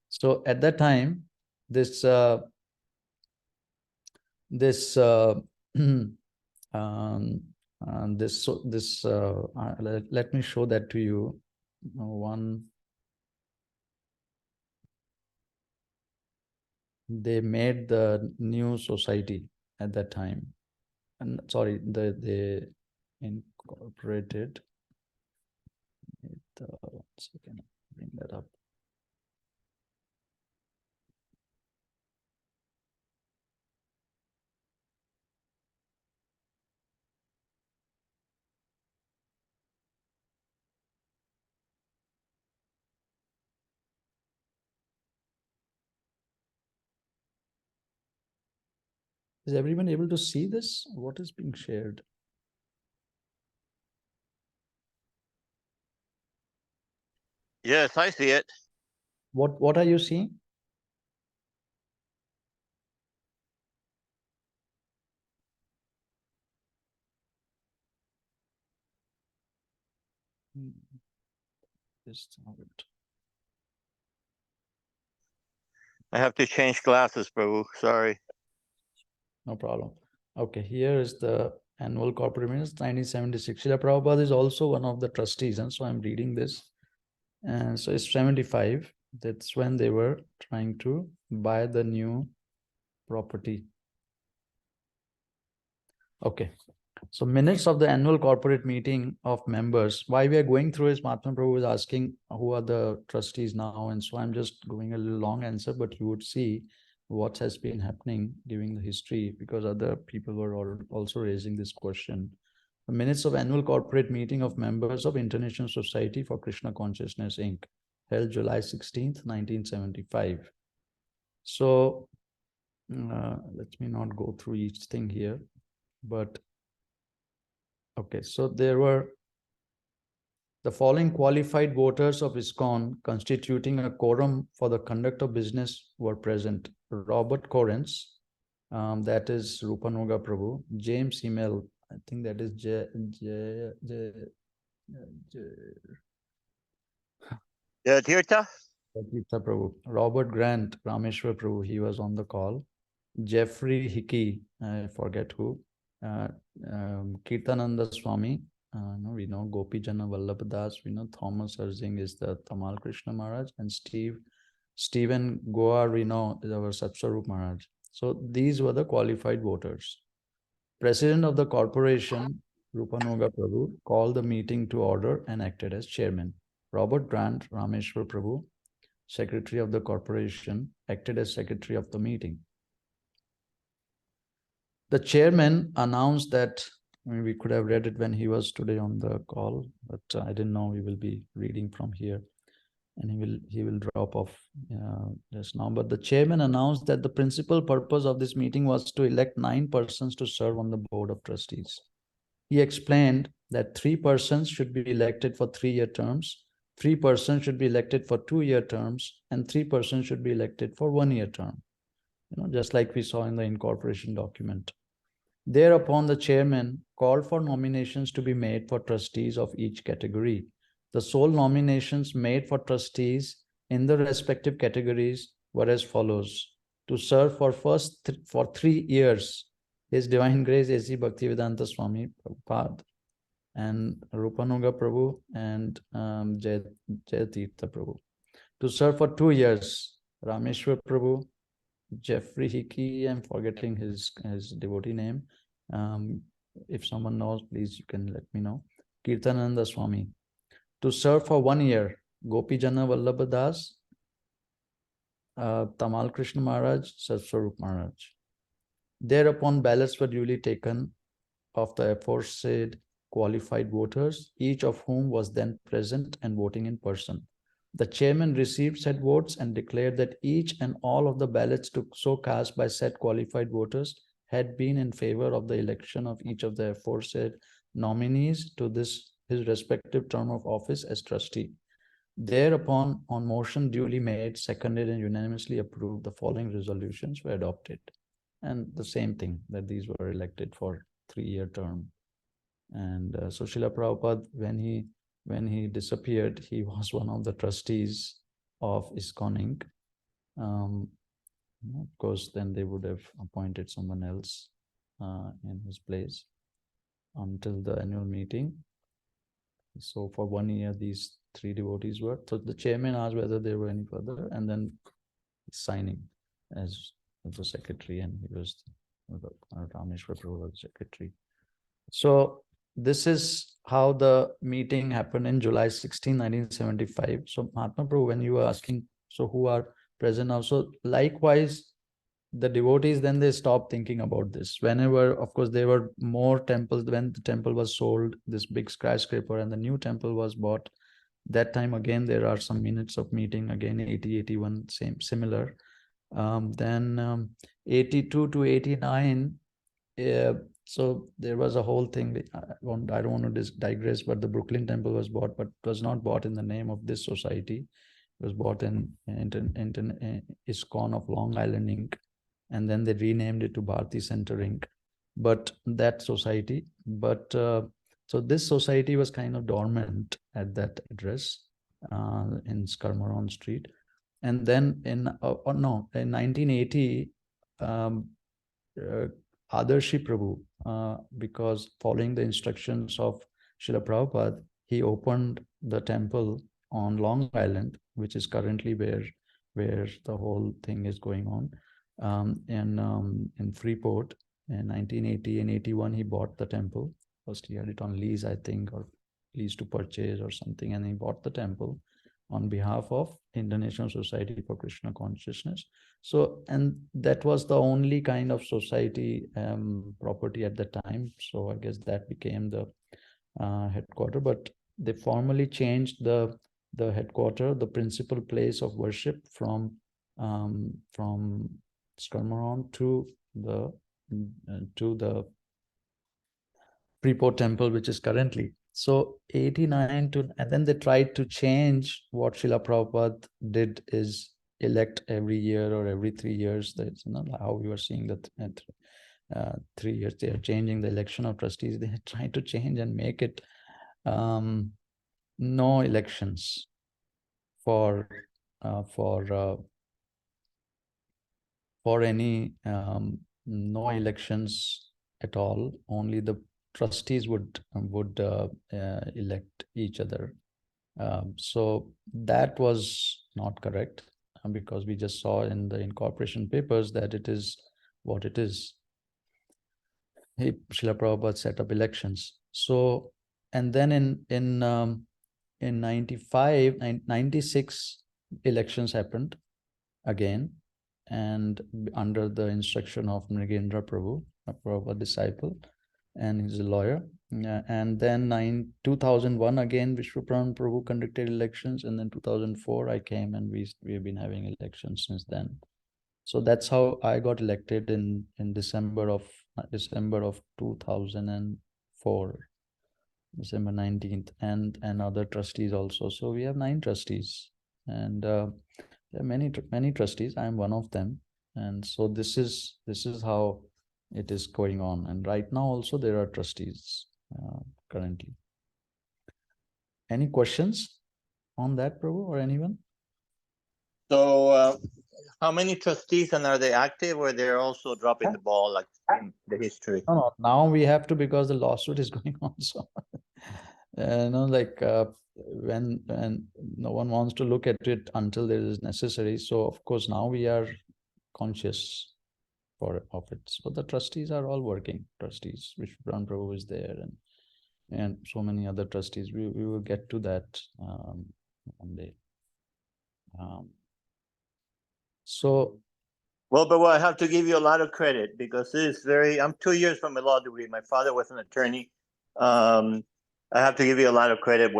S1: So at that time, let me show that to you. They made the new society at that time. And sorry, they incorporated it. 1 second, bring that up. Is everyone able to see this? What is being shared?
S12: Yes, I see it.
S1: What are you seeing? Just have it.
S12: I have to change glasses, Prabhu. Sorry.
S1: No problem. Okay, here is the annual corporate minutes, 1976. Srila Prabhupada is also one of the trustees, and so I'm reading this. And so it's 75. That's when they were trying to buy the new property. Okay. So minutes of the annual corporate meeting of members. Why we are going through is Mahatma Prabhu is asking who are the trustees now. And so I'm just going a little long answer, but you would see what has been happening, giving the history, because other people were also raising this question. The minutes of annual corporate meeting of members of International Society for Krishna Consciousness Inc. held July 16th, 1975. So let me not go through each thing here, but okay, so there were The following qualified voters of ISKCON constituting a quorum for the conduct of business were present. Robert Correns, that is Rupanuga Prabhu. James Email, I think that is
S5: Tirtha?
S1: Tirtha Prabhu. Robert Grant, Rameshwar Prabhu, he was on the call. Jeffrey Hickey, I forget who. Kirtananda Swami, no, we know Gopi Jana Vallabhadas, we know Thomas Erzing is the Tamal Krishna Maharaj, and Stephen Goa, we know is our Sapsarup Maharaj. So these were the qualified voters. President of the corporation, Rupanuga Prabhu, called the meeting to order and acted as chairman. Robert Grant, Rameshwar Prabhu, secretary of the corporation, acted as secretary of the meeting. The chairman announced that, I mean, we could have read it when he was today on the call, but I didn't know we will be reading from here, and he will drop off just now. But the chairman announced that the principal purpose of this meeting was to elect 9 persons to serve on the board of trustees. He explained that 3 persons should be elected for 3-year terms, 3 persons should be elected for 2-year terms, and 3 persons should be elected for 1-year term. Just like we saw in the incorporation document. Thereupon, the chairman called for nominations to be made for trustees of each category. The sole nominations made for trustees in the respective categories were as follows: to serve for for 3 years, His Divine Grace A.C. Bhaktivedanta Swami Prabhupada and Rupanuga Prabhu and Jayatirtha Prabhu. To serve for 2 years, Rameshwar Prabhu, Jeffrey Hickey, I'm forgetting his devotee name. If someone knows, please you can let me know. Kirtananda Swami. To serve for 1 year, Gopi Jana Vallabhadas, Tamal Krishna Maharaj, Sapsarup Maharaj. Thereupon ballots were duly taken of the aforesaid qualified voters, each of whom was then present and voting in person. The chairman received said votes and declared that each and all of the ballots so cast by said qualified voters had been in favor of the election of each of the aforesaid nominees to his respective term of office as trustee. Thereupon, on motion duly made, seconded, and unanimously approved, the following resolutions were adopted. And the same thing, that these were elected for 3-year term. And so Srila Prabhupada, when he disappeared, he was one of the trustees of ISKCON Inc. Of course, then they would have appointed someone else in his place until the annual meeting. So for 1 year, these 3 devotees were. So the chairman asked whether there were any further, and then signing as the secretary, and he was Rameshwar Prabhu was secretary. So this is how the meeting happened in July 16, 1975. So Mahatma Prabhu, when you were asking, so who are present now? So likewise, the devotees, then they stopped thinking about this. Whenever, of course, there were more temples. When the temple was sold, this big skyscraper, and the new temple was bought, that time again, there are some minutes of meeting, again 80, 81, similar. Then 82 to 89, so there was a whole thing. I don't want to digress, but the Brooklyn temple was bought, but it was not bought in the name of this society. It was bought in ISKCON of Long Island Inc. And then they renamed it to Bharati Center Inc. But that society, so this society was kind of dormant at that address in Skarmaron Street. And then in 1980, Adarshi Prabhu, because following the instructions of Srila Prabhupada, he opened the temple on Long Island, which is currently where the whole thing is going on, in Freeport. In 1980 and 81, he bought the temple. First, he had it on lease, I think, or lease to purchase or something, and he bought the temple on behalf of International Society for Krishna Consciousness. So, and that was the only kind of society property at the time. So I guess that became the headquarter, but they formally changed the headquarter, the principal place of worship from Skarmaron to the Freeport temple, which is currently. So 89 to, and then they tried to change what Srila Prabhupada did is elect every year or every 3 years. That's how we were seeing that at 3 years, they are changing the election of trustees. They tried to change and make it no elections for any no elections at all. Only the trustees would elect each other. So that was not correct, because we just saw in the incorporation papers that it is what it is. Srila Prabhupada set up elections. So, and then in 96 elections happened again, and under the instruction of Mrigendra Prabhu, a Prabhupada disciple, and he's a lawyer. And then 2001 again, Vishwapravan Prabhu conducted elections, and then 2004 I came, and we've been having elections since then. So that's how I got elected in December of 2004, December 19th, and other trustees also. So we have 9 trustees, and there are many trustees. I am one of them, and so this is how it is going on. And right now also there are trustees currently. Any questions on that, Prabhu, or anyone?
S5: So how many trustees, and are they active, or they're also dropping the ball like in the history?
S1: No, now we have to, because the lawsuit is going on. So when no one wants to look at it until it is necessary. So of course now we are conscious of it. So the trustees are all working. Trustees, Vishwapravan Prabhu is there, and so many other trustees. We will get to that one day. So,
S5: well, but I have to give you a lot of credit, because this is I'm 2 years from a law degree. My father was an attorney. I have to give you a lot of credit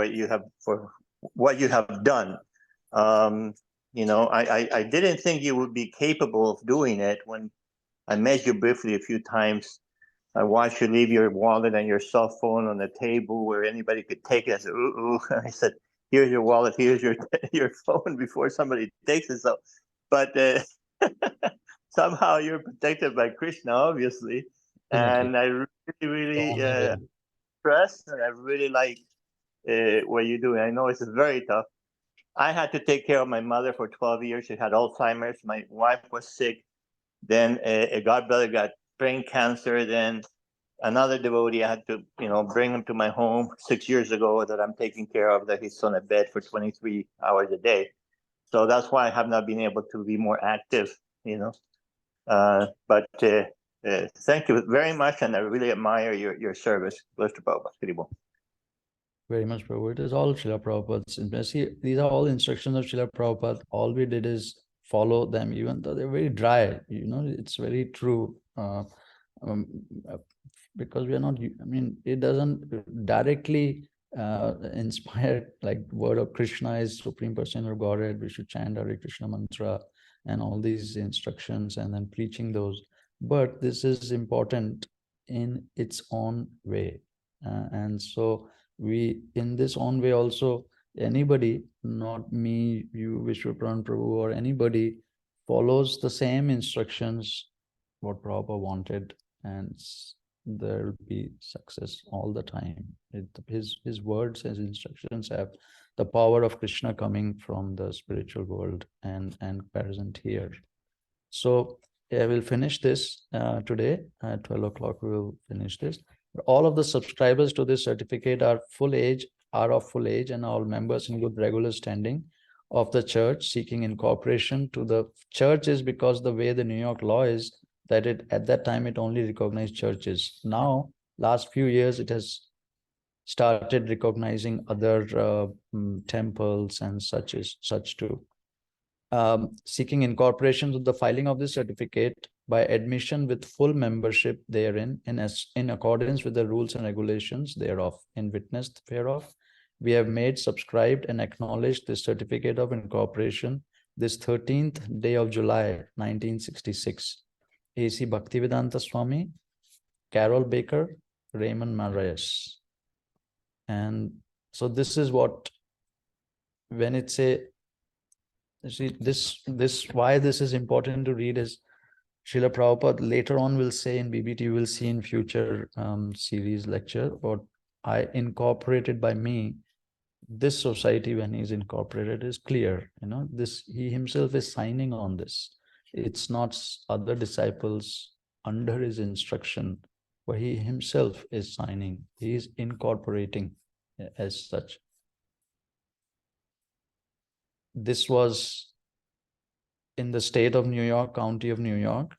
S5: for what you have done. I didn't think you would be capable of doing it. When I met you briefly a few times, I watched you leave your wallet and your cell phone on the table where anybody could take it. I said, ooh. I said, here's your wallet, here's your phone, before somebody takes it. So, but somehow you're protected by Krishna, obviously. And I really impressed, and I really like what you're doing. I know it's very tough. I had to take care of my mother for 12 years. She had Alzheimer's. My wife was sick. Then a godbrother got brain cancer. Then another devotee, I had to, bring him to my home 6 years ago, that I'm taking care of, that he's on a bed for 23 hours a day. So that's why I have not been able to be more active, But thank you very much, and I really admire your service. Bless the Prabhupada.
S1: Very much, Prabhu. It is all Srila Prabhupada's. See, these are all instructions of Srila Prabhupada. All we did is follow them, even though they're very dry. It's very true. Because we are not, it doesn't directly inspire, like word of Krishna is Supreme Person of Godhead. We should chant Hare Krishna mantra and all these instructions, and then preaching those. But this is important in its own way. And so in this own way also, anybody, not me, you, Vishwapravan Prabhu, or anybody, follows the same instructions what Prabhupada wanted, and there will be success all the time. His words, his instructions have the power of Krishna coming from the spiritual world and present here. So I will finish this today at 12 o'clock. We will finish this. All of the subscribers to this certificate are of full age, and all members in good regular standing of the church, seeking incorporation to the church. Is because the way the New York law is, that at that time it only recognized churches. Now, last few years, it has started recognizing other temples and such too. Seeking incorporation with the filing of this certificate by admission with full membership therein, in accordance with the rules and regulations thereof, in witness thereof, we have made, subscribed, and acknowledged this certificate of incorporation this 13th day of July, 1966. A.C. Bhaktivedanta Swami, Carol Baker, Raymond Marias. And so this is what, when it's a, see, why this is important to read is Srila Prabhupada later on will say in BBT, you will see in future series lecture, or I incorporated by me, this society when he's incorporated is clear, this, he himself is signing on this. It's not other disciples under his instruction, but he himself is signing, he is incorporating as such. This was in the state of New York, county of New York.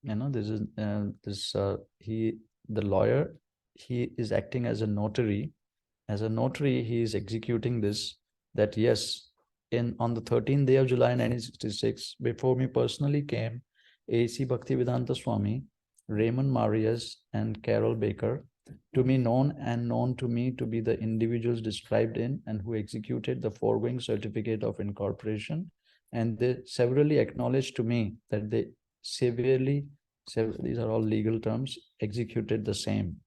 S1: This is the lawyer, he is acting as a notary. As a notary, he is executing this, that yes, on the 13th day of July 1966, before me personally came A.C. Bhaktivedanta Swami, Raymond Marias, and Carol Baker, to me known to me to be the individuals described in and who executed the foregoing certificate of incorporation, and they severally acknowledged to me that they these are all legal terms, executed the same.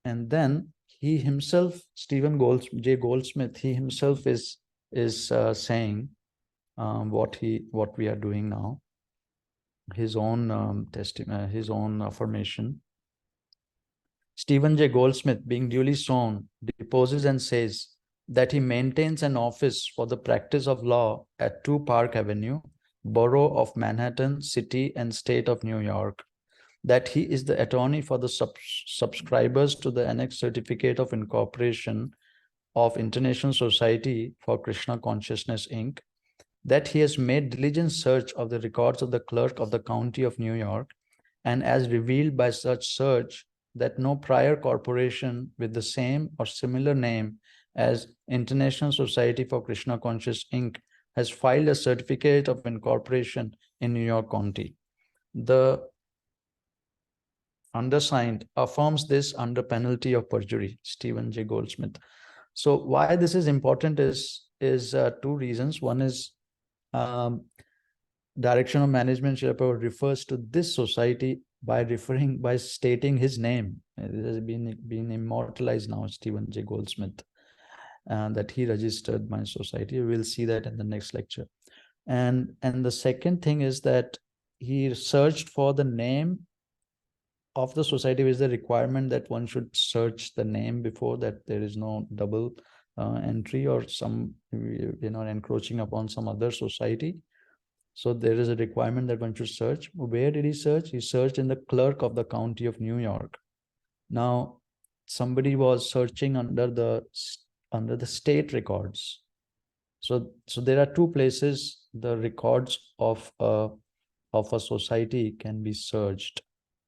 S1: And then he himself, Stephen J. Goldsmith, he himself is saying what we are doing now, his own testimony, his own affirmation. Stephen J. Goldsmith, being duly sworn, deposes and says that he maintains an office for the practice of law at 2 Park Avenue, Borough of Manhattan, City and State of New York, that he is the attorney for the subscribers to the annexed certificate of incorporation of International Society for Krishna Consciousness Inc., that he has made diligent search of the records of the clerk of the county of New York, and as revealed by such search, that no prior corporation with the same or similar name as International Society for Krishna Conscious Inc. has filed a certificate of incorporation in New York County. The undersigned affirms this under penalty of perjury, Stephen J. Goldsmith. So why this is important is 2 reasons. One is Direction of Management Srila refers to this society by stating his name. It has been immortalized now, Stephen J. Goldsmith, that he registered my society. We'll see that in the next lecture. And the second thing is that he searched for the name of the society, with the requirement that one should search the name before, that there is no double entry or some encroaching upon some other society. So there is a requirement that one should search. Where did he search? He searched in the clerk of the county of New York. Now, somebody was searching under the state records. So there are 2 places the records of a society can be searched.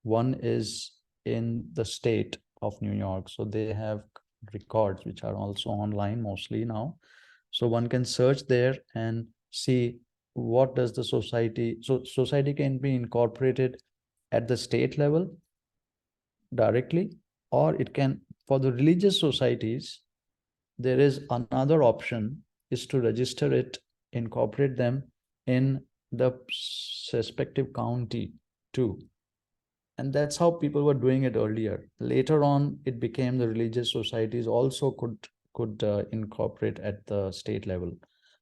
S1: One is in the state of New York. So they have records which are also online mostly now. So one can search there and see what does the society, so society can be incorporated at the state level directly, or it can, for the religious societies, there is another option, is to register it, incorporate them in the respective county too. And that's how people were doing it earlier. Later on, it became the religious societies also could incorporate at the state level.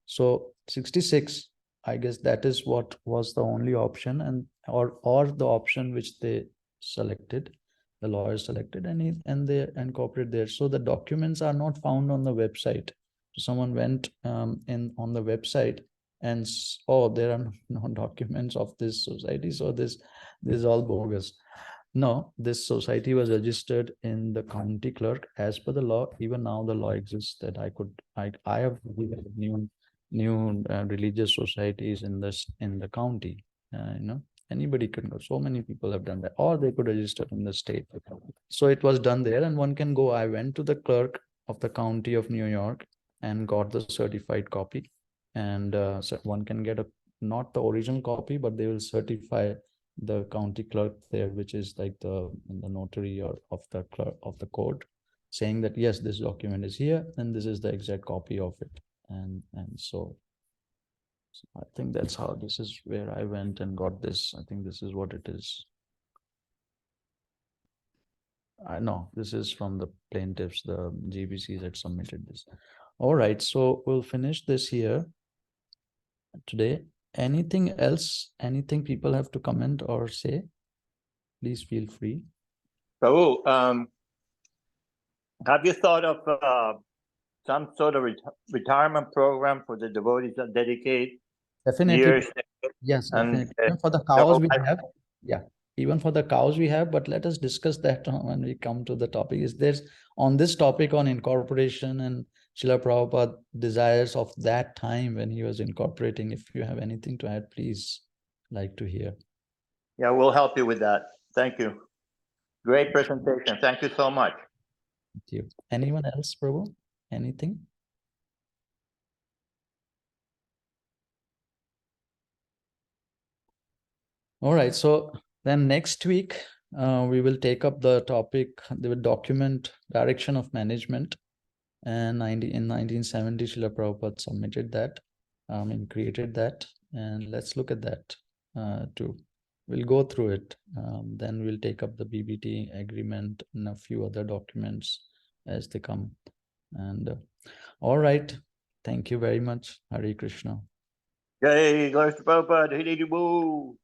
S1: So 66, I guess that is what was the only option, and or the option which they selected, the lawyers selected, and they incorporate there. So the documents are not found on the website. Someone went on the website and there are no documents of this society, so this is all bogus. No, this society was registered in the county clerk as per the law. Even now the law exists that I have new religious societies in the county. Anybody can go. So many people have done that, or they could register in the state. So it was done there, and one can go. I went to the clerk of the county of New York and got the certified copy, and so one can get not the original copy, but they will certify the county clerk there, which is like the notary or of the clerk of the court, saying that yes, this document is here and this is the exact copy of it. And so I think that's how, this is where I went and got this. I think this is what it is. I know this is from the plaintiffs, the GBCs that submitted this. All right, so we'll finish this here today. Anything else? Anything people have to comment or say? Please feel free.
S5: Prabhu, have you thought of some sort of retirement program for the devotees that dedicate
S1: Definitely.
S5: years?
S1: Yes,
S5: and,
S1: definitely. Even for the
S5: their
S1: cows
S5: whole
S1: we
S5: life?
S1: have. Yeah, even for the cows we have, but let us discuss that when we come to the topic. Is there's on this topic on incorporation and Srila Prabhupada desires of that time when he was incorporating. If you have anything to add, please like to hear.
S5: Yeah, we'll help you with that. Thank you. Great presentation. Thank you so much.
S1: Thank you. Anyone else, Prabhu? Anything? All right, so then next week we will take up the topic, the document direction of management. And in 1970, Srila Prabhupada submitted that, and created that. And let's look at that too. We'll go through it. Then we'll take up the BBT agreement and a few other documents as they come. And all right, thank you very much. Hare Krishna.
S5: Jai Ganesh Prabhupada. Hiri Boo.